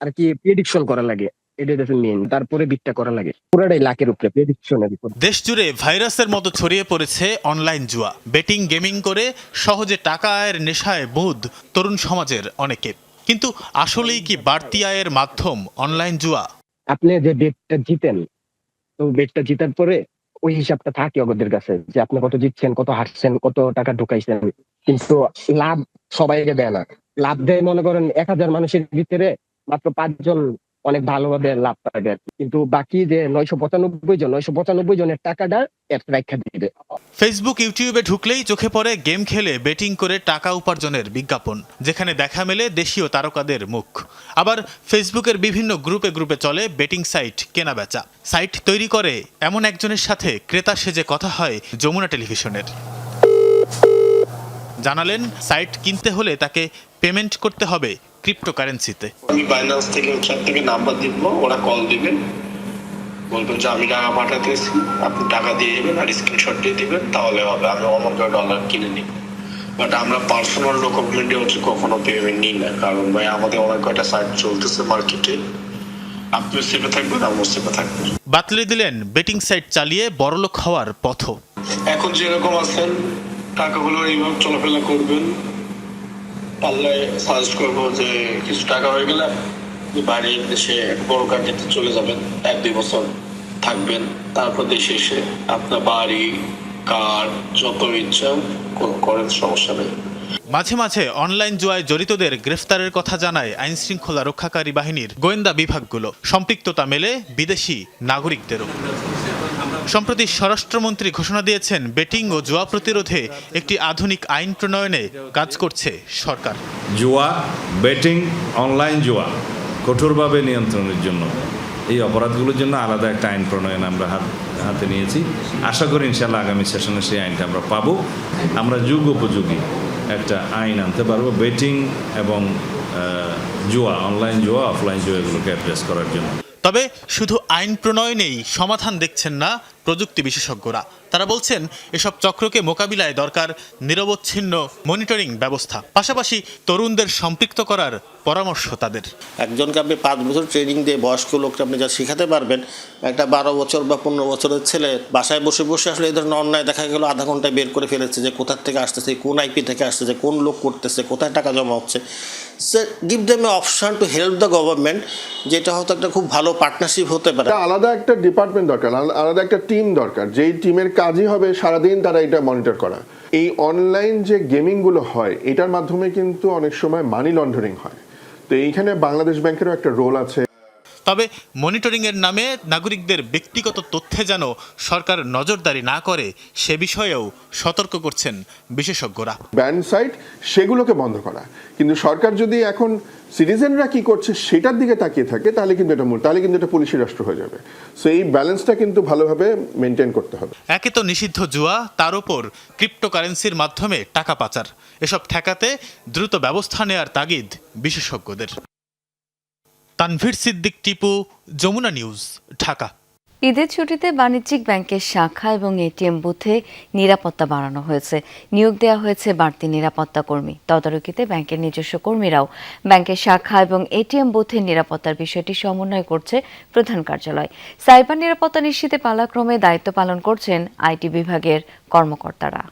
আর কি প্রেডিকশন করা লাগে, এটা মেইন। তারপরে বিটটা করা লাগে, পুরোটাই লাখের উপরে প্রেডিকশনের উপর। দেশ জুড়ে ভাইরাসের মতো ছড়িয়ে পড়েছে অনলাইন জুয়া। বেটিং গেমিং করে সহজে টাকা আয়ের নেশায় বুঁদ তরুণ সমাজের অনেকে। কিন্তু আসলেই কি বাড়তি আয়ের মাধ্যম অনলাইন জুয়া? আপনি যে বেটটা জিতেন, তো বেটটা জিতার পরে ওই হিসাবটা থাকে ওদের কাছে যে আপনি কত জিতছেন, কত হারছেন, কত টাকা ঢুকাইছেন। কিন্তু লাভ সবাইকে দেয় না। লাভ দেয় মনে করেন 1000 মানুষের ভিতরে মাত্র 5 জন অনেক ভালোভাবে লাভ পাবে, কিন্তু বাকি যে 995 জনের টাকাটা রাখা দিবে। ফেসবুক ইউটিউবে ঢুকলেই চোখে পড়ে গেম খেলে বেটিং করে টাকা উপার্জনের বিজ্ঞাপন, যেখানে দেখা মেলে দেশীয় তারকাদের মুখ। আবার ফেসবুকের বিভিন্ন গ্রুপে গ্রুপে চলে বেটিং সাইট কেনাবেচা। সাইট তৈরি করে এমন একজনের সাথে ক্রেতা সেজে কথা হয় যমুনা টেলিভিশনের। জানালেন সাইট কিনতে হলে তাকে পেমেন্ট করতে হবে ক্রিপ্টোকারেন্সিতে। আমি বাইন্যান্স থেকে নাম্বার দিব, ওরা কল দিবেন, বলবেন যে আমি টাকা পাঠাতেছি, আপনি টাকা দিয়ে দেবেন আর স্ক্রিনশট দিয়ে দিবেন, তাহলে হবে। আমি $1 কিনে নিই। বাট আমরা পার্সোনাল ডকুমেন্টে কখনো পেমেন্ট নিই না, কারণ ভাই আমাদের অনেক কয়টা সাইট চলতেছে মার্কেটে। আপনিও সেফে থাকবেন, আমিও সেফে থাকবেন। বাতলে দিলেন বেটিং সাইট চালিয়ে বড়লোক হওয়ার পথ। এখন যেরকম আছেন টাকাগুলো এইভাবে চলাফেরা করবেন। পারলে সাজেস্ট করবো যে কিছু টাকা হয়ে গেলে বাইরে দেশে বড় কান্ট্রিতে চলে যাবেন, 1-2 বছর থাকবেন, তারপর দেশে এসে আপনার বাড়ি কার যত ইচ্ছা করেন, সমস্যা নেই। মাঝে মাঝে অনলাইন জুয়ায় জড়িতদের গ্রেফতারের কথা জানায় আইন শৃঙ্খলা রক্ষাকারী বাহিনীর গোয়েন্দা বিভাগগুলো। সম্পৃক্ততা মেলে বিদেশি নাগরিকদেরও। সম্প্রতি স্বরাষ্ট্রমন্ত্রী ঘোষণা দিয়েছেন বেটিং ও জুয়া প্রতিরোধে একটি আধুনিক আইন প্রণয়নে কাজ করছে সরকার। জুয়া, বেটিং, অনলাইন জুয়া কঠোরভাবে নিয়ন্ত্রণের জন্য এই অপরাধগুলোর জন্য আলাদা একটা আইন প্রণয়ন আমরা হাতে নিয়েছি। আশা করি ইনশাআল্লাহ আগামী সেশনে সেই আইনটা আমরা পাবো। আমরা যুগ উপযোগী একটা আইন আনতে পারবো বেটিং এবং জুয়া, অনলাইন জুয়া, অফলাইন জুয়া এগুলোকে অ্যাড্রেস করার জন্য। তবে শুধু আইন প্রণয়নেই সমাধান দেখছেন না প্রযুক্তি বিশেষজ্ঞরা। তারা বলছেন এসব চক্রকে মোকাবিলায় দরকার নিরবচ্ছিন্ন মনিটরিং ব্যবস্থা, পাশাপাশি তরুণদের সম্পৃক্ত করার পরামর্শ তাদের। একজনকে আপনি 5 বছর ট্রেনিং দিয়ে বয়স্ক লোককে আপনি যা শেখাতে পারবেন, একটা 12 বছর বা 15 বছরের ছেলে বাসায় বসে বসে আসলে এই ধরনের অন্যায় দেখা গেল আধা ঘন্টায় বের করে ফেলেছে যে কোথা থেকে আসতেছে, কোন আইপি থেকে আসতেছে, কোন লোক করতেছে, কোথায় টাকা জমা হচ্ছে। সে give them a option to help the government, যেটা হয়তো একটা খুব ভালো পার্টনারশিপ হতে পারে। আলাদা একটা ডিপার্টমেন্ট দরকার, আলাদা একটা টিম দরকার, যেই টিমের কাজই হবে সারাদিন তারা এটা মনিটর করা। এই অনলাইন যে গেমিংগুলো হয় এটার মাধ্যমে কিন্তু অনেক সময় মানি লন্ডারিং হয়, তো এইখানে বাংলাদেশ ব্যাংকেরও একটা রোল আছে। তবে মনিটরিংয়ের নামে নাগরিকদের ব্যক্তিগত তথ্যে যেন সরকার নজরদারি না করে সে বিষয়েও সতর্ক করছেন বিশেষজ্ঞরা। ব্যান সাইট সেগুলোকে বন্ধ করা, কিন্তু সরকার যদি এখন সিটিজেনরা কি করছে সেটার দিকে তাকিয়ে থাকে তাহলে কিন্তু এটা পুলিশি রাষ্ট্র হয়ে যাবে। সো এই ব্যালেন্সটা কিন্তু ভালোভাবে মেনটেন করতে হবে। একে তো নিষিদ্ধ জুয়া, তার উপর ক্রিপ্টোকারেন্সির মাধ্যমে টাকা পাচার, এসব ঠেকাতে দ্রুত ব্যবস্থা নেয়ার তাগিদ বিশেষজ্ঞদের। তানভীর সিদ্দিক টিপু, যমুনা নিউজ, ঢাকা। ঈদের ছুটিতে বাণিজ্যিক ব্যাংকের শাখা এবং এটিএম বুথে নিরাপত্তা বাড়ানো হয়েছে। নিয়োগ দেওয়া হয়েছে বাড়তি নিরাপত্তা কর্মী। তদারকিতে ব্যাংকের নিজস্ব কর্মীরাও ব্যাংকের শাখা এবং এটিএম বুথের নিরাপত্তার বিষয়টি সমন্বয় করছে প্রধান কার্যালয়। সাইবার নিরাপত্তা নিশ্চিতে পালাক্রমে দায়িত্ব পালন করছেন আইটি বিভাগের কর্মকর্তারা।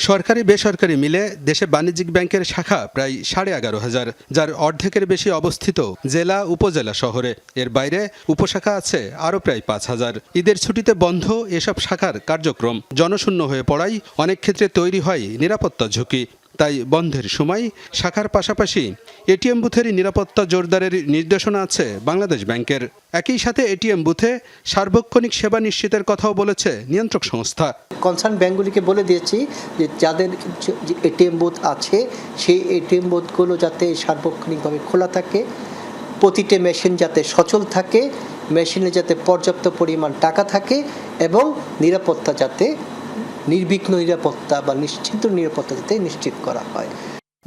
সরকারি বেসরকারি মিলে দেশে বাণিজ্যিক ব্যাংকের শাখা প্রায় 11,500, যার অর্ধেকের বেশি অবস্থিত জেলা উপজেলা শহরে। এর বাইরে উপশাখা আছে আরও প্রায় 5,000। ঈদের ছুটিতে বন্ধ এসব শাখার কার্যক্রম জনশূন্য হয়ে পড়ায় অনেক ক্ষেত্রে তৈরি হয় নিরাপত্তা ঝুঁকি। তাই বন্ধের সময় শাখার পাশাপাশি এটিএম বুথের নিরাপত্তা জোরদারের নির্দেশনা আছে বাংলাদেশ ব্যাংকের। একই সাথে এটিএম বুথে সার্বক্ষণিক সেবা নিশ্চিতের কথাও বলেছে নিয়ন্ত্রক সংস্থা। কনসার্ন ব্যাংকগুলিকে বলে দিয়েছি যে যাদের এটিএম বুথ আছে সেই এটিএম বুথগুলো যাতে সার্বক্ষণিকভাবে খোলা থাকে, প্রতিটি মেশিন যাতে সচল থাকে, মেশিনে যাতে পর্যাপ্ত পরিমাণ টাকা থাকে এবং নিরাপত্তা যাতে নির্বিঘ্ন নিরাপত্তা বা নিশ্চিন্ত নিরাপত্তা যাতে নিশ্চিত করা হয়।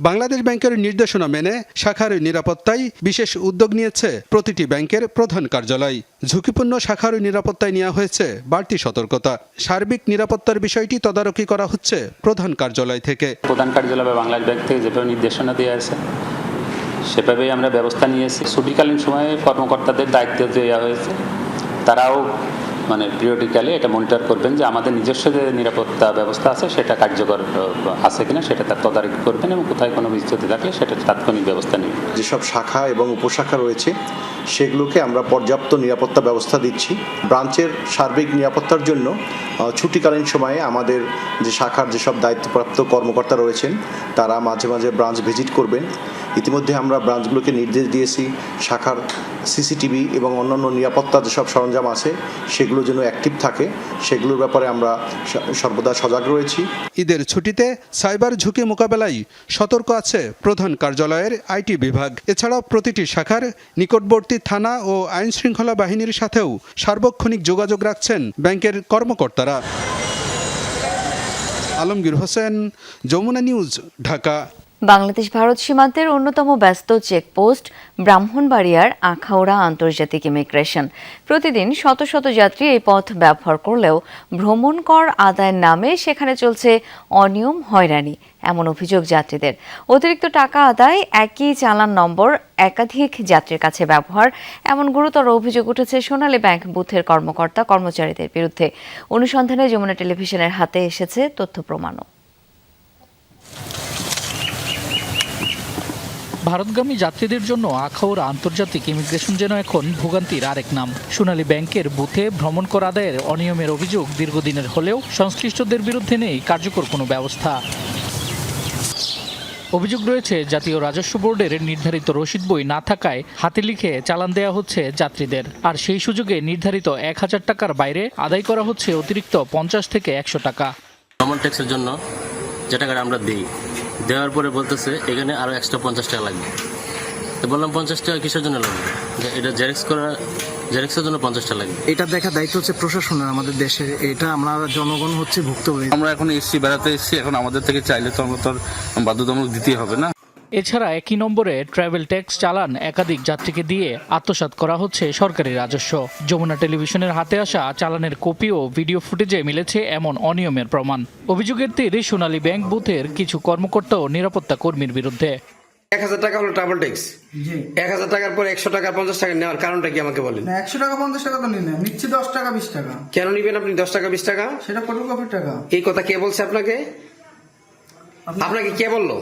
বাংলাদেশ ব্যাংকের নির্দেশনা মেনে শাখার নিরাপত্তায় বিশেষ উদ্যোগ নিয়েছে প্রতিটি ব্যাংকের প্রধান কার্যালয়। ঝুঁকিপূর্ণ শাখার নিরাপত্তায় নেওয়া হয়েছে বাড়তি সতর্কতা। সার্বিক নিরাপত্তার বিষয়টি তদারকি করা হচ্ছে প্রধান কার্যালয় থেকে। প্রধান কার্যালয় বা বাংলাদেশ ব্যাংক থেকে যেভাবে নির্দেশনা দেওয়া আছে সেভাবেই আমরা ব্যবস্থা নিয়েছি। ছুটিকালীন সময়ে কর্মকর্তাদের দায়িত্ব দেওয়া হয়েছে, তারাও পিরিয়ডিক্যালি এটা মনিটর করবেন যে আমাদের নিজস্ব যে নিরাপত্তা ব্যবস্থা আছে সেটা কার্যকর আছে কিনা সেটা তার তদারকি করবেন এবং কোথায় কোনো বিচ্যুতি থাকলে সেটা তাৎক্ষণিক ব্যবস্থা নেবেন। যেসব শাখা এবং উপশাখা রয়েছে সেগুলোকে আমরা পর্যাপ্ত নিরাপত্তা ব্যবস্থা দিচ্ছি। ব্রাঞ্চের সার্বিক নিরাপত্তার জন্য ছুটিকালীন সময়ে আমাদের যে শাখার যেসব দায়িত্বপ্রাপ্ত কর্মকর্তা রয়েছেন তারা মাঝে মাঝে ব্রাঞ্চ ভিজিট করবেন। ইতিমধ্যে আমরা ব্রাঞ্চগুলোকে নির্দেশ দিয়েছি শাখার সিসিটিভি এবং অন্যান্য নিরাপত্তা যেসব সরঞ্জাম আছে সেগুলো যেন অ্যাক্টিভ থাকে, সেগুলোর ব্যাপারে আমরা সর্বদা সজাগ রয়েছি। ঈদের ছুটিতে সাইবার ঝুঁকি মোকাবেলায় সতর্ক আছে প্রধান কার্যালয়ের আইটি বিভাগ। এছাড়াও প্রতিটি শাখার নিকটবর্তী থানা ও আইনশৃঙ্খলা বাহিনীর সাথেও সার্বক্ষণিক যোগাযোগ রাখছেন ব্যাংকের কর্মকর্তারা। আলমগীর হোসেন, যমুনা নিউজ, ঢাকা। বাংলাদেশ ভারত সীমান্তের অন্যতম ব্যস্ত চেকপোস্ট ব্রাহ্মণবাড়িয়ার আখাউড়া আন্তর্জাতিক ইমিগ্রেশন। প্রতিদিন শত শত যাত্রী এই পথ ব্যবহার করলেও ভ্রমণ কর আদায়ের নামে সেখানে চলছে অনিয়ম, হয়রানি। এমন অভিযোগ যাত্রীদের। অতিরিক্ত টাকা আদায়, একই চালান নম্বর একাধিক যাত্রীর কাছে ব্যবহার, এমন গুরুতর অভিযোগ উঠেছে সোনালী ব্যাংক বুথের কর্মকর্তা কর্মচারীদের বিরুদ্ধে। অনুসন্ধানে যমুনা টেলিভিশনের হাতে এসেছে তথ্য প্রমাণও। ভারতগামী যাত্রীদের জন্য আখাউড়া আন্তর্জাতিক ইমিগ্রেশন যেন এখন ভোগান্তির আরেক নাম। সোনালী ব্যাংকের বুথে ভ্রমণ কর আদায়ের অনিয়মের অভিযোগ দীর্ঘদিনের হলেও সংশ্লিষ্টদের বিরুদ্ধে নেই কার্যকর কোনো ব্যবস্থা। অভিযোগ রয়েছে জাতীয় রাজস্ব বোর্ডের নির্ধারিত রসিদ বই না থাকায় হাতে লিখে চালান দেওয়া হচ্ছে যাত্রীদের, আর সেই সুযোগে নির্ধারিত 1000 টাকার বাইরে আদায় করা হচ্ছে অতিরিক্ত 50 থেকে 100 টাকা। ভ্রমণ ট্যাক্সের জন্য যে টাকাটা আমরা দিই, দেওয়ার পরে বলতেছে এখানে আরো এক্সট্রা 50 টাকা লাগবে। তো বললাম 50 টাকা কিসের জন্য লাগবে? এটা জেরক্সের জন্য 50 টাকা লাগবে। এটা দেখা দায়িত্ব হচ্ছে প্রশাসনের, আমাদের দেশের। এটা আমরা জনগণ হচ্ছে ভুক্তভোগী। আমরা এখন এসছি, বেড়াতে এসছি, এখন আমাদের থেকে চাইলে তো আমরা তো বাধ্যতামূলক দিতেই হবে না। এছাড়া একই নম্বরে ট্রাভেল ট্যাক্স চালান একাধিক যাত্রীকে দিয়ে আত্মসাৎ করা হচ্ছে সরকারি রাজস্ব। যমুনা টেলিভিশনের হাতে আসা চালানের কপি ও ভিডিও ফুটেজে মিলেছে এমন অনিয়মের প্রমাণ। অভিযোগের তীরে সোনালী ব্যাংক বুথের কিছু কর্মকর্তা ও নিরাপত্তা কর্মীর বিরুদ্ধে। 1000 টাকা হলো ট্রাভেল ট্যাক্স। 1000 টাকার পর 100 টাকা 50 টাকা নেওয়ার কারণটা কি আমাকে বলেন? 100 টাকা 50 টাকা তো নিচ্ছি 10 টাকা 20 টাকা। কেন নিবেন আপনি 10 টাকা 20 টাকা? সেটা ফটোকপির টাকা। এই কথা কে বলছে আপনাকে? আপনাকে কে বললো?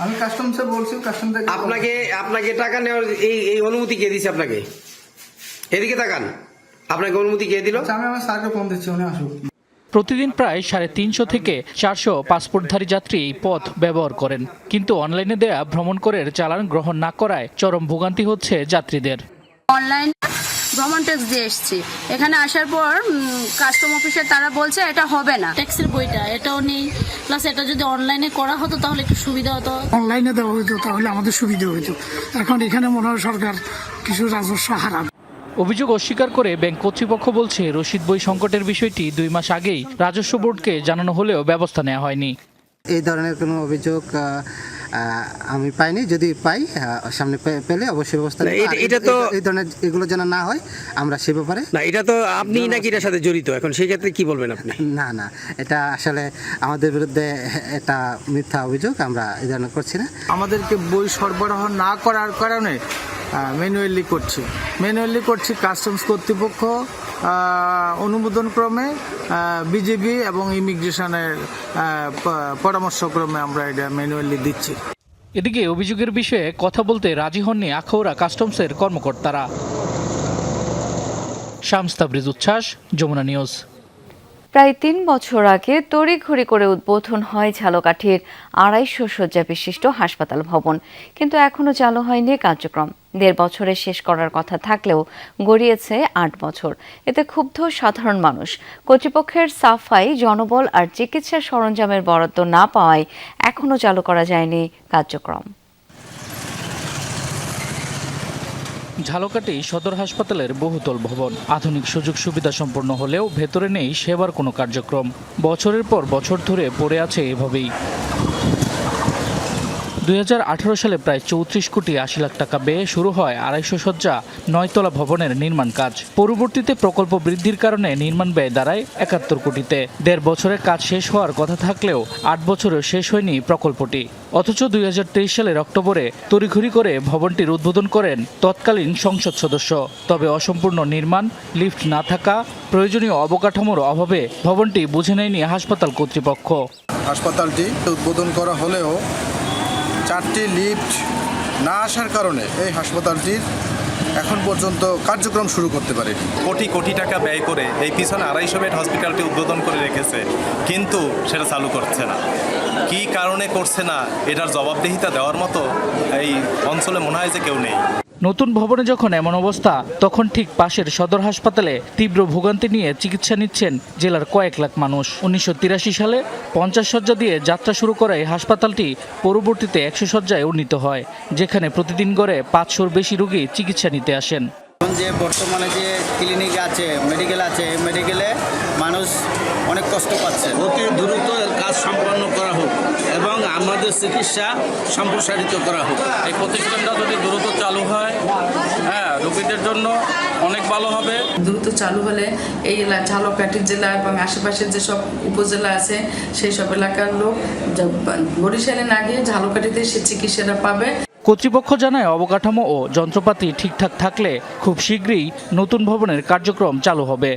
আমি কাস্টমসে বলছি, কাস্টম থেকে আপনাকে টাকা নেওয়ার এই অনুমতি কে দিয়েছে আপনাকে? এদিকে তাকান, আপনাকে অনুমতি কে দিল? আমি আমার স্যারকে ফোন দিচ্ছি, উনি আসুক। প্রতিদিন প্রায় 350 থেকে 400 পাসপোর্টধারী যাত্রী এই পথ ব্যবহার করেন, কিন্তু অনলাইনে দেয়া ভ্রমণ করের চালান গ্রহণ না করায় চরম ভোগান্তি হচ্ছে যাত্রীদের। অনলাইন ভ্রমণ ট্যাক্স দিয়ে এসেছি, এখানে আসার পর কাস্টম অফিসে তারা বলছে এটা হবে না। ট্যাক্সের বইটা এটাও নেই, প্লাস এটা যদি অনলাইনে করা হতো তাহলে একটু সুবিধা হতো। অনলাইনে দেওয়া হতো তাহলে আমাদের সুবিধা হতো। এখন এখানে মনে হয় সরকার কিছু রাজস্ব হারাবে। অভিযোগ অস্বীকার করে ব্যাংক কর্তৃপক্ষ বলছে রসিদ বই সংকটের বিষয়টি 2 মাস আগেই রাজস্ব বোর্ডকে জানানো হলেও ব্যবস্থা নেওয়া হয়নি। এই ধরনের কোনো অভিযোগ আমি পাইনি, যদি পাই সামনে পেলে অবশ্যই ব্যবস্থা। এটা তো এই ধরনের এগুলো যেন না হয় আমরা সে ব্যাপারে না। এটা তো আপনি নাকি এটার সাথে জড়িত, এখন সেই ক্ষেত্রে কি বলবেন আপনি? না, এটা আসলে আমাদের বিরুদ্ধে একটা মিথ্যা অভিযোগ, আমরা এই ধরনের করছি না। আমাদেরকে বই সরবরাহ না করার কারণে ম্যানুয়ালি করছি। কাস্টমস কর্তৃপক্ষ অনুমোদন ক্রমে বিজিবি এবং ইমিগ্রেশনের পরামর্শক্রমে আমরা এটা ম্যানুয়ালি দিচ্ছি। এদিকে অভিযোগের বিষয়ে কথা বলতে রাজি হননি আখাউড়া কাস্টমসের কর্মকর্তারা। শামস তাবরিজ উচ্ছ্বাস, যমুনা নিউজ। প্রায় 3 বছর আগে তড়িঘড়ি করে উদ্বোধন হয় ঝালকাঠির 250 শয্যা বিশিষ্ট হাসপাতাল ভবন, কিন্তু এখনো চালু হয়নি কার্যক্রম। 1.5 বছরে শেষ করার কথা থাকলেও গড়িয়েছে 8 বছর। এতে ক্ষুব্ধ সাধারণ মানুষ। কর্তৃপক্ষের সাফাই, জনবল আর চিকিৎসা সরঞ্জামের বরাদ্দ না পাওয়ায় এখনো চালু করা যায়নি কার্যক্রম। ঝালকাঠি সদর হাসপাতালের বহুতল ভবন আধুনিক সুযোগ সুবিধা সম্পন্ন হলেও ভেতরে নেই সেবার কোনো কার্যক্রম। বছরের পর বছর ধরে পড়ে আছে এভাবেই। 2018 সালে প্রায় 34 কোটি 80 লাখ টাকা ব্যয়ে শুরু হয় 250 শয্যা 9তলা ভবনের নির্মাণ কাজ। পরবর্তীতে প্রকল্প বৃদ্ধির কারণে নির্মাণ ব্যয় দাঁড়ায় 71 কোটিতে। 1.5 বছরে কাজ শেষ হওয়ার কথা থাকলেও 8 বছরেও শেষ হয়নি প্রকল্পটি। অথচ 2023 সালের অক্টোবরে তড়িঘড়ি করে ভবনটির উদ্বোধন করেন তৎকালীন সংসদ সদস্য। তবে অসম্পূর্ণ নির্মাণ, লিফট না থাকা, প্রয়োজনীয় অবকাঠামোর অভাবে ভবনটি বুঝে নেয়নি হাসপাতাল কর্তৃপক্ষ। হাসপাতালটি উদ্বোধন করা হলেও 4টি লিফট না আসার কারণে এই হাসপাতালটির এখন পর্যন্ত কার্যক্রম শুরু করতে পারেনি। কোটি কোটি টাকা ব্যয় করে এই পিছনে 250 বেড হসপিটালটি উদ্বোধন করে রেখেছে, কিন্তু সেটা চালু করছে না। কি কারণে করছে না এটার জবাবদিহিতা দেওয়ার মতো এই অঞ্চলে মনে হয় যে কেউ নেই। নতুন ভবনে যখন এমন অবস্থা, তখন ঠিক পাশের সদর হাসপাতালে তীব্র ভোগান্তি নিয়ে চিকিৎসা নিচ্ছেন জেলার কয়েক লাখ মানুষ। 1983 সালে 50 শয্যা দিয়ে যাত্রা শুরু করা এই হাসপাতালটি পরবর্তীতে 100 শয্যায় উন্নীত হয়, যেখানে প্রতিদিন গড়ে 500-র বেশি রোগী চিকিৎসা নিতে আসেন। যে বর্তমানে যে ক্লিনিক আছে, মেডিকেল আছে, মেডিকেলে মানুষ অনেক কষ্ট পাচ্ছে। অতি দ্রুত কাজ সম্পন্ন করা হোক এবং আমাদের চিকিৎসা সম্প্রসারিত করা হোক। এই প্রতিষ্ঠানটা যদি দ্রুত চালু হয়, রোগীদের জন্য অনেক ভালো হবে। দ্রুত চালু হলে এই ঝালকাঠি জেলা এবং আশেপাশের যেসব উপজেলা আছে সেই সব এলাকার লোক বরিশালে না গিয়ে ঝালকাঠিতে সে চিকিৎসাটা পাবে। কর্তৃপক্ষ জানায় অবকাঠামো ও যন্ত্রপাতি ঠিকঠাক থাকলে খুব শীঘ্রই নতুন ভবনের কার্যক্রম চালু হবে।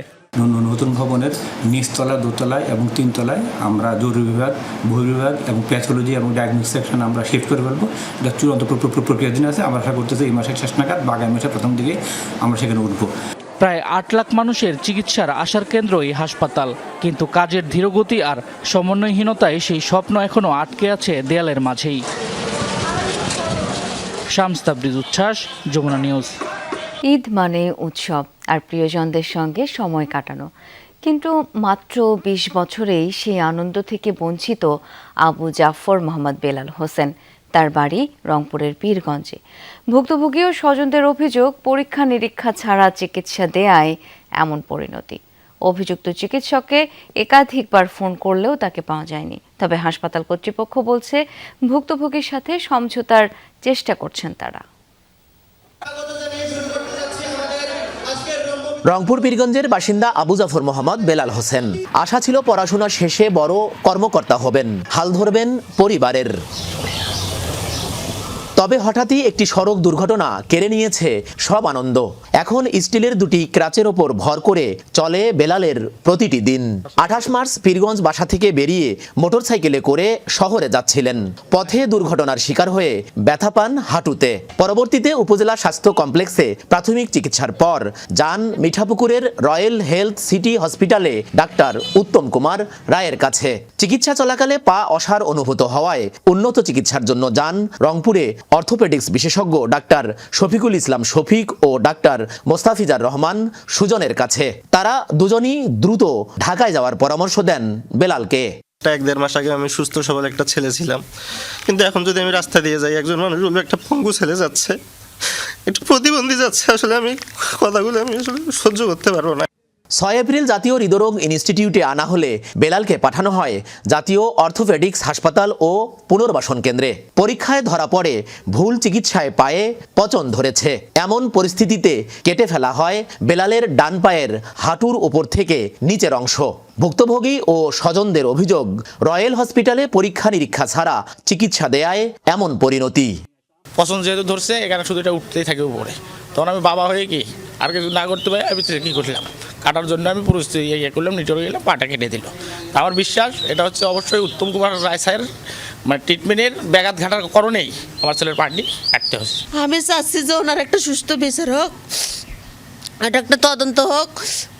নতুন ভবনের নিচতলা, দোতলায় এবং 3 তলায় আমরা জরুরি বিভাগ, বহির্বিভাগ এবং প্যাথোলজি এবং ডায়াগনস্টিক সেকশন আমরা শিফট করে ফেলবো। এটা চূড়ান্ত প্রক্রিয়াধীন আছে। আমরা আশা করতেছি এই মাসের শেষ নাগাদ বা আগামী মাসের প্রথম দিকে আমরা সেখানে উঠবো। প্রায় 8 লাখ মানুষের চিকিৎসার আশার কেন্দ্র এই হাসপাতাল, কিন্তু কাজের ধীরগতি আর সমন্বয়হীনতায় সেই স্বপ্ন এখনো আটকে আছে দেয়ালের মাঝেই। শামস তাবরিজ উচ্ছ্বাস, যমুনা নিউজ। ঈদ মানে উৎসব আর প্রিয়জনদের সঙ্গে সময় কাটানো, কিন্তু মাত্র 20 বছরেই সেই আনন্দ থেকে বঞ্চিত আবু জাফর মোহাম্মদ বেলাল হোসেন। তার বাড়ি রংপুরের পীরগঞ্জে। ভুক্তভোগী ও স্বজনদের অভিযোগ, পরীক্ষা নিরীক্ষা ছাড়া চিকিৎসা দেয়ায় এমন পরিণতি। অভিযুক্ত চিকিৎসককে একাধিকবার ফোন করলেও তাকে পাওয়া যায়নি। তবে হাসপাতাল কর্তৃপক্ষ বলছে, ভুক্তভোগীর সাথে সমঝোতার চেষ্টা করছেন তারা। রংপুর পীরগঞ্জের বাসিন্দা আবু জাফর মোহাম্মদ বেলাল হোসেন। আশা ছিল পড়াশোনা শেষে বড় কর্মকর্তা হবেন, হাল ধরবেন পরিবারের। তবে হঠাৎই একটি সড়ক দুর্ঘটনা কেড়ে নিয়েছে সব আনন্দ। এখন স্টিলের 2টি ক্রাচের ওপর ভর করে চলে বেলালের প্রতিটি দিন। 28 মার্চ পীরগঞ্জ বাসা থেকে বেরিয়ে মোটরসাইকেলে করে শহরে যাচ্ছিলেন। পথে দুর্ঘটনার শিকার হয়ে ব্যথা পান হাঁটুতে। পরবর্তীতে উপজেলা স্বাস্থ্য কমপ্লেক্সে প্রাথমিক চিকিৎসার পর যান মিঠাপুকুরের রয়্যাল হেলথ সিটি হসপিটালে ডাক্তার উত্তম কুমার রায়ের কাছে। চিকিৎসা চলাকালে পা অসাড় অনুভূত হওয়ায় উন্নত চিকিৎসার জন্য যান রংপুরে অর্থোপেডিক্স বিশেষজ্ঞ ডাক্তার শফিকুল ইসলাম শফিক ও ডাক্তার মোস্তাফিজার রহমান সুজনের কাছে। তারা দুজনই দ্রুত ঢাকায় যাওয়ার পরামর্শ দেন বেলালকে। 1-1.5 মাস আগে আমি সুস্থ সবল একটা ছেলে ছিলাম, কিন্তু এখন যদি আমি রাস্তা দিয়ে যাই, একজন মানুষ বলবে একটা পঙ্গু ছেলে যাচ্ছে, একটু প্রতিবন্ধী যাচ্ছে, আসলে আমি কথাগুলো আমি আসলে সহ্য করতে পারবো না। 6 এপ্রিল জাতীয় হৃদরোগ ইনস্টিটিউটে আনা হলে বেলালকে পাঠানো হয় জাতীয় অর্থোপেডিক্স হাসপাতাল ও পুনর্বাসন কেন্দ্রে। পরীক্ষায় ধরা পড়ে ভুল চিকিৎসায় পায়ে পচন ধরেছে। এমন পরিস্থিতিতে কেটে ফেলা হয় বেলালের ডান পায়ের হাঁটুর উপর থেকে নিচের অংশ। ভুক্তভোগী ও স্বজনদের অভিযোগ, রয়্যাল হসপিটালে পরীক্ষা নিরীক্ষা ছাড়া চিকিৎসা দেয়ায় এমন পরিণতি। পছন্দ যেহেতু ধরছে, এখানে শুধু এটা উঠতেই থাকে উপরে। তখন আমি বাবা হয়ে কি আর কিছু না করতে পারি, আমি কী করলাম, কাটার জন্য আমি পরিস্থিতি ইয়ে করলাম, নিচে গেলাম, পাটা কেটে দিল। আমার বিশ্বাস এটা হচ্ছে অবশ্যই উত্তম কুমার রায় স্যার মানে ট্রিটমেন্টের ব্যাঘাত ঘাটার কারণেই আমার ছেলের পাটি কাটতে হচ্ছে। আমি চাচ্ছি যে ওনার একটা সুস্থ বিচার হোক, এটা একটা তদন্ত হোক,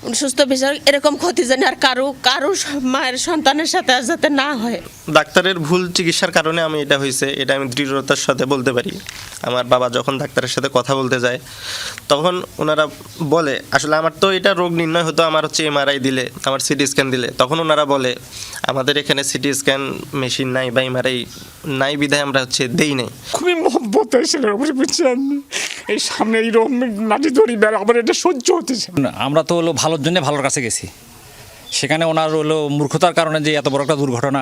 উনি সুস্থ বিচারক, এরকম ক্ষতি জানি আর কারো মায়ের সন্তানের সাথে আর যাতে না হয়। ডাক্তারের ভুল চিকিৎসার কারণে আমি এটা হয়েছে, এটা আমি দৃঢ়তার সাথে বলতে পারি। আমার বাবা যখন ডাক্তারের সাথে কথা বলতে যায় তখন ওনারা বলে, আসলে আমার তো এটা রোগ নির্ণয় হতো আমার হচ্ছে এমআরআই দিলে, আমার সিটি স্ক্যান দিলে, তখন ওনারা বলে আমাদের এখানে সিটি স্ক্যান মেশিন নাই বা এমআরআই নাই, বিধায় আমরা হচ্ছে দেই নাই। খুবই মহব্বত ছেলের উপরে, বুঝছেন, এই সামনে এই রকম নাটি দড়ি বেড়া আবার এটা সহ্য হতেছে না। আমরা তো হলো ভালোর জন্য ভালোর কাছে গেছি, সেখানে ওনার হলো মূর্খতার কারণে যে এত বড় একটা দুর্ঘটনা।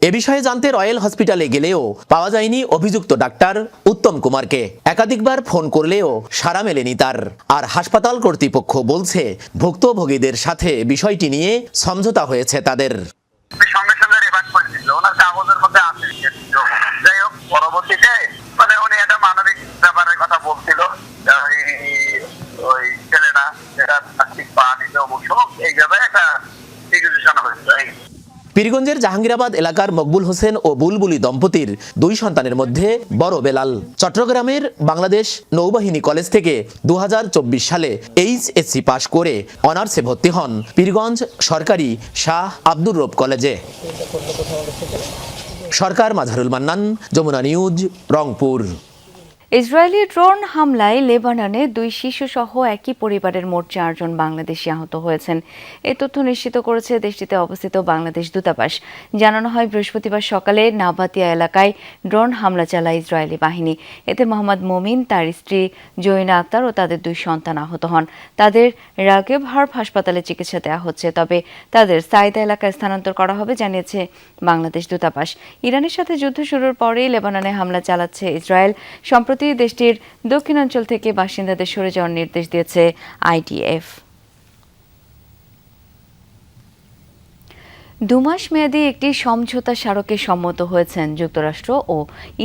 এ বিষয়ে জানতে রয়্যাল হসপিটালে গেলেও পাওয়া যায়নি অভিযুক্ত ডাক্তার উত্তম কুমারকে। একাধিকবার ফোন করলেও সাড়া মেলেনি তার। আর হাসপাতাল কর্তৃপক্ষ বলছে ভুক্তভোগীদের সাথে বিষয়টি নিয়ে সমঝোতা হয়েছে তাদের। সঙ্গে সঙ্গে রেফার করে দিল, ওনার কাগজের মধ্যে আছে। যাই হোক, পরবর্তীতে মানে উনি একটা মানবিক ব্যাপারের কথা বলছিল, ওই ছেলেটা যেটা প্লাস্টিক পা নিতে অবশ্য এই জায়গায় একটা সিচুয়েশন হয়েছে। পীরগঞ্জের জাহাঙ্গীরাবাদ এলাকার মকবুল হোসেন ও বুলবুলি দম্পতির 2 সন্তানের মধ্যে বড় বেলাল চট্টগ্রামের বাংলাদেশ নৌবাহিনী কলেজ থেকে 2024 সালে এইচএসসি পাশ করে অনার্সে ভর্তি হন পীরগঞ্জ সরকারি শাহ আব্দুর রব কলেজে। Sarkar Majharul Mannan, Jamuna news, Rangpur. Israeli drone হামলায় লেবাননে 2 শিশুসহ একই পরিবারের মোট 4 জন বাংলাদেশি আহত হয়েছেন। এই তথ্য নিশ্চিত করেছে দেশটিতে অবস্থিত বাংলাদেশ দূতাবাস। জানানো হয় বৃহস্পতিবার সকালে নাবাতিয়া এলাকায় ড্রোন হামলা চালায় ইসরায়েলি বাহিনী। এতে মোহাম্মদ মমিন, তার স্ত্রী জৈনা আক্তার ও তাদের 2 সন্তান আহত হন। তাদের রাগেব হার্ব হাসপাতালে চিকিৎসা দেওয়া হচ্ছে, তবে তাদের সাইদা এলাকায় স্থানান্তর করা হবে জানিয়েছে বাংলাদেশ দূতাবাস। ইরানের সাথে যুদ্ধ শুরুর পরেই লেবাননে হামলা চালাচ্ছে ইসরায়েল। সম্প্রতি দেশটির দক্ষিণাঞ্চল থেকে বাসিন্দাদের সরে যাওয়ার নির্দেশ দিয়েছে আইডিএফ। 2 মাস মেয়াদী একটি সমঝোতা স্মারকে সম্মত হয়েছেন যুক্তরাষ্ট্র ও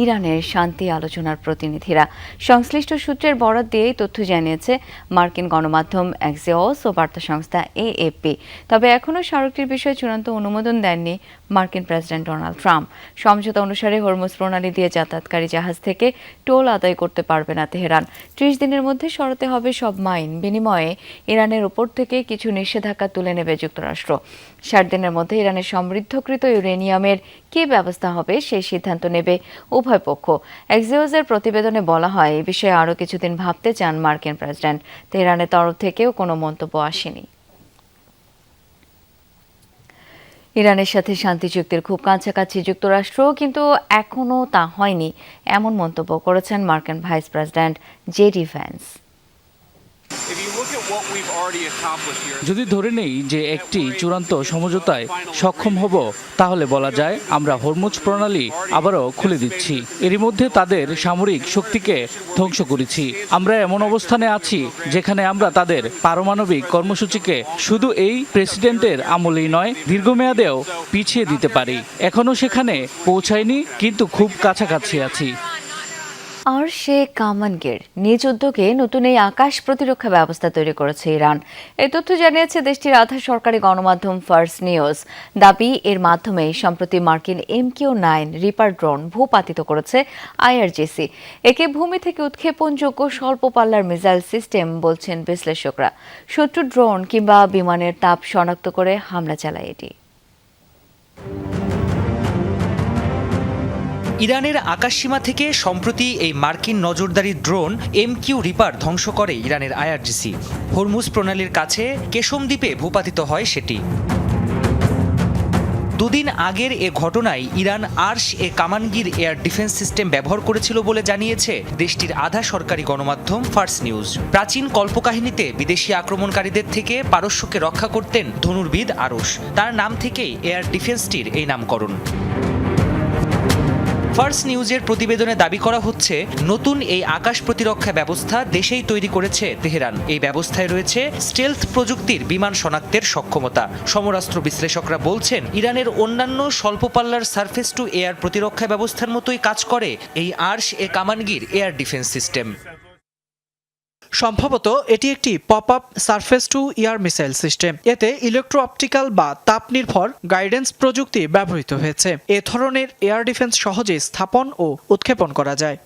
ইরানের শান্তি আলোচনার প্রতিনিধিরা। সংশ্লিষ্ট সূত্রের বরাত দিয়েই তথ্য জানিয়েছে মার্কিন গণমাধ্যম অ্যাক্সিওস ও বার্তা সংস্থা এএপি। তবে এখনও স্মারকটির বিষয়ে চূড়ান্ত অনুমোদন দেননি মার্কিন প্রেসিডেন্ট ডোনাল্ড ট্রাম্প। সমঝোতা অনুসারে হরমুজ প্রণালী দিয়ে যাতায়াতকারী জাহাজ থেকে টোল আদায় করতে পারবে না তেহরান। 30 দিনের মধ্যে সরাতে হবে সব মাইন। বিনিময়ে ইরানের উপর থেকে কিছু নিষেধাজ্ঞা তুলে নেবে যুক্তরাষ্ট্র। 60 দিনের মধ্যে ইরানের সমৃদ্ধকৃত ইউরেনিয়ামের কী ব্যবস্থা হবে সেই সিদ্ধান্ত নেবে উভয় পক্ষ। এক্সিওসের প্রতিবেদনে বলা হয়, এই বিষয়ে আরও কিছুদিন ভাবতে চান মার্কিন প্রেসিডেন্ট। তেহরানের তরফ থেকেও কোনো মন্তব্য আসেনি। ইরানের সাথে শান্তি চুক্তির খুব কাছাকাছি যুক্তরাষ্ট্র, কিন্তু এখনও তা হয়নি, এমন মন্তব্য করেছেন মার্কিন ভাইস প্রেসিডেন্ট জেডি ভ্যান্স। যদি ধরে নেই যে একটি চূড়ান্ত সমঝোতায় সক্ষম হব, তাহলে বলা যায় আমরা হরমুজ প্রণালী আবারও খুলে দিচ্ছি। এরই মধ্যে তাদের সামরিক শক্তিকে ধ্বংস করেছি। আমরা এমন অবস্থানে আছি যেখানে আমরা তাদের পারমাণবিক কর্মসূচিকে শুধু এই প্রেসিডেন্টের আমলেই নয়, দীর্ঘমেয়াদেও পিছিয়ে দিতে পারি। এখনও সেখানে পৌঁছায়নি, কিন্তু খুব কাছাকাছি আছি। আর সে কামানগির নিজ উদ্যোগে নতুন এই আকাশ প্রতিরক্ষা ব্যবস্থা তৈরি করেছে ইরান। এই তথ্য জানিয়েছে দেশটির আধা সরকারি গণমাধ্যম ফার্স নিউজ। দাবি, এর মাধ্যমে সম্প্রতি মার্কিন MQ-9 রিপার ড্রোন ভূপাতিত করেছে IRGC। একে ভূমি থেকে উৎক্ষেপণযোগ্য স্বল্প পাল্লার মিসাইল সিস্টেম বলছেন বিশ্লেষকরা। শত্রু ড্রোন কিংবা বিমানের তাপ শনাক্ত করে হামলা চালায় এটি। ইরানের আকাশসীমা থেকে সম্প্রতি এই মার্কিন নজরদারি ড্রোন MQ রিপার ধ্বংস করে ইরানের IRGC। হরমুজ প্রণালীর কাছে কেশম দ্বীপে ভূপাতিত হয় সেটি। 2 দিন আগের এ ঘটনায় ইরান আর্শ-এ কামানগির এয়ার ডিফেন্স সিস্টেম ব্যবহার করেছিল বলে জানিয়েছে দেশটির আধা সরকারি গণমাধ্যম ফার্স নিউজ। প্রাচীন কল্পকাহিনীতে বিদেশি আক্রমণকারীদের থেকে পারস্যকে রক্ষা করতেন ধনুর্বিদ আরশ। তার নাম থেকেই এয়ার ডিফেন্সটির এই নামকরণ। ফার্স নিউজের প্রতিবেদনে দাবি করা হচ্ছে, নতুন এই আকাশ প্রতিরক্ষা ব্যবস্থা দেশেই তৈরি করেছে তেহরান। এই ব্যবস্থায় রয়েছে স্টেলথ প্রযুক্তির বিমান শনাক্তের সক্ষমতা। সমরাস্ত্র বিশ্লেষকরা বলছেন, ইরানের অন্যান্য স্বল্প পাল্লার সারফেস টু এয়ার প্রতিরক্ষা ব্যবস্থার মতোই কাজ করে এই আর্শ-এ কামানগির এয়ার ডিফেন্স সিস্টেম। সম্ভবত এটি একটি pop up surface two air missile system. এতে ইলেকট্রো অপটিক্যাল বা তাপ নির্ভর গাইডেন্স প্রযুক্তি ব্যবহৃত হয়েছে। এ ধরনের এয়ার ডিফেন্স সহজে স্থাপন ও উৎক্ষেপণ করা যায়।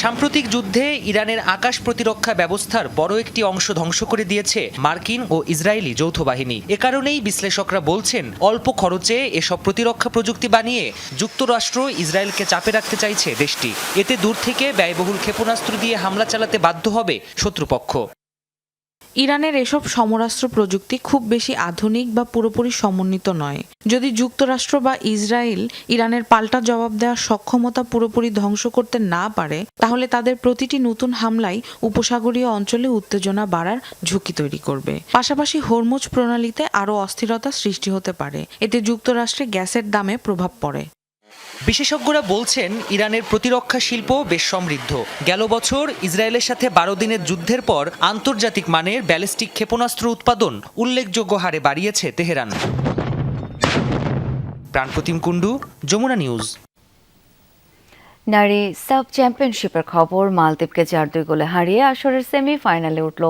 সাম্প্রতিক যুদ্ধে ইরানের আকাশ প্রতিরক্ষা ব্যবস্থার বড় একটি অংশ ধ্বংস করে দিয়েছে মার্কিন ও ইসরায়েলি যৌথ বাহিনী। এ কারণেই বিশ্লেষকরা বলছেন অল্প খরচে এসব প্রতিরক্ষা প্রযুক্তি বানিয়ে যুক্তরাষ্ট্র ইসরায়েলকে চাপে রাখতে চাইছে দেশটি। এতে দূর থেকে ব্যয়বহুল ক্ষেপণাস্ত্র দিয়ে হামলা চালাতে বাধ্য হবে শত্রুপক্ষ। ইরানের এসব সমরাস্ত্র প্রযুক্তি খুব বেশি আধুনিক বা পুরোপুরি সমন্বিত নয়। যদি যুক্তরাষ্ট্র বা ইসরায়েল ইরানের পাল্টা জবাব দেওয়ার সক্ষমতা পুরোপুরি ধ্বংস করতে না পারে, তাহলে তাদের প্রতিটি নতুন হামলাই উপসাগরীয় অঞ্চলে উত্তেজনা বাড়ার ঝুঁকি তৈরি করবে। পাশাপাশি হরমুজ প্রণালীতে আরও অস্থিরতা সৃষ্টি হতে পারে। এতে যুক্তরাষ্ট্রে গ্যাসের দামে প্রভাব পড়ে। বিশেষজ্ঞরা বলছেন ইরানের প্রতিরক্ষা শিল্প বেশ সমৃদ্ধ। গেল বছর ইসরায়েলের সাথে 12 দিনের যুদ্ধের পর আন্তর্জাতিক মানের ব্যালিস্টিক ক্ষেপণাস্ত্র উৎপাদন উল্লেখযোগ্য হারে বাড়িয়েছে তেহরান। প্রাণপ্রতিম কুণ্ডু, যমুনা নিউজ। নারী সাব চ্যাম্পিয়নশিপের খবর, মালদ্বীপকে 4-2 গোলে হারিয়ে আসরের সেমিফাইনালে উঠল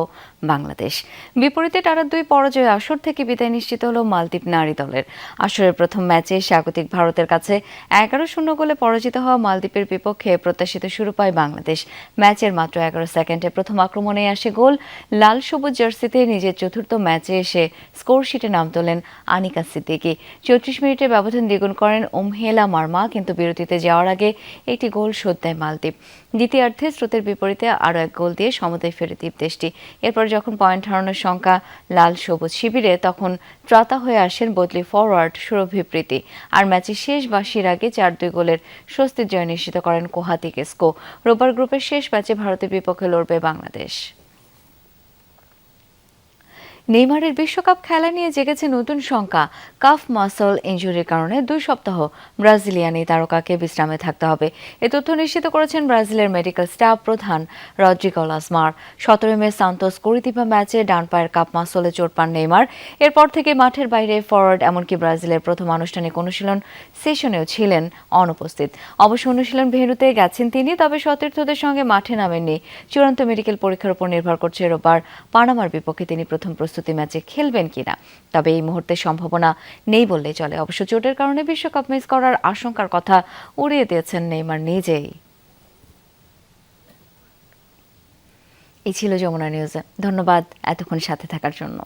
বাংলাদেশ। বিপরীতে টানা 2 পরাজয় আসর থেকে বিদায় নিশ্চিত হল মালদ্বীপ নারী দলের। আসরের প্রথম ম্যাচে স্বাগতিক ভারতের কাছে 11-0 গোলে পরাজিত হওয়া মালদ্বীপের বিপক্ষে প্রত্যাশিত শুরু পায় বাংলাদেশ। ম্যাচের মাত্র 11 সেকেন্ডে প্রথম আক্রমণে আসে গোল। লাল সবুজ জার্সিতে নিজের চতুর্থ ম্যাচে এসে স্কোর শিটে নাম তোলেন আনিকা সিদ্দিকী। 34 মিনিটে ব্যবধান দ্বিগুণ করেন ওমহেলা মার্মা, কিন্তু বিরতিতে যাওয়ার আগে একটি গোল শোধ দেয় মালদ্বীপ। দ্বিতীয়ার্ধে স্রোতের বিপরীতে আরও এক গোল দিয়ে সমতায় ফেরে দ্বীপ দেশটি। এরপর যখন পয়েন্ট হারানোর সংখ্যা লাল সবুজ শিবিরে, তখন ত্রাতা হয়ে আসেন বদলি ফরওয়ার্ড সুরভি প্রীতি। আর ম্যাচের শেষ বাঁশির আগে 4-2 গোলের স্বস্তির জয় নিশ্চিত করেন কোহাতি কেস্কো। রোববার গ্রুপের শেষ ম্যাচে ভারতের বিপক্ষে লড়বে বাংলাদেশ। নেইমারের বিশ্বকাপ খেলা নিয়ে জেগেছে নতুন শঙ্কা। কাফ মাসল ইনজুরির কারণে 2 সপ্তাহ ব্রাজিলিয়ান এই তারকাকে বিশ্রামে থাকতে হবে। এ তথ্য নিশ্চিত করেছেন ব্রাজিলের মেডিকেল স্টাফ প্রধান রদ্রিগো লাজমার। 17 মে সান্তোস কুরিতিবা ম্যাচে ডান পায়ের কাপ মাসলে চোট পান নেইমার। এরপর থেকে মাঠের বাইরে ফরওয়ার্ড, এমনকি ব্রাজিলের প্রথম আনুষ্ঠানিক অনুশীলন সেশনেও ছিলেন অনুপস্থিত। অবশ্য অনুশীলন ভেন্যুতে গেছেন তিনি, তবে সতীর্থদের সঙ্গে মাঠে নামেননি। চূড়ান্ত মেডিকেল পরীক্ষার উপর নির্ভর করছে রোববার পানামার বিপক্ষে তিনি প্রথম প্রস্তুতি ম্যাচে খেলবেন কিনা। তবে এই মুহূর্তে সম্ভাবনা নেই বললেই চলে। অবশ্য চোটের কারণে বিশ্বকাপ মিস করার আশঙ্কার কথা উড়িয়ে দিয়েছেন নেইমার নিজেই। এই ছিল যমুনা নিউজে। ধন্যবাদ এতক্ষণ সাথে থাকার জন্য।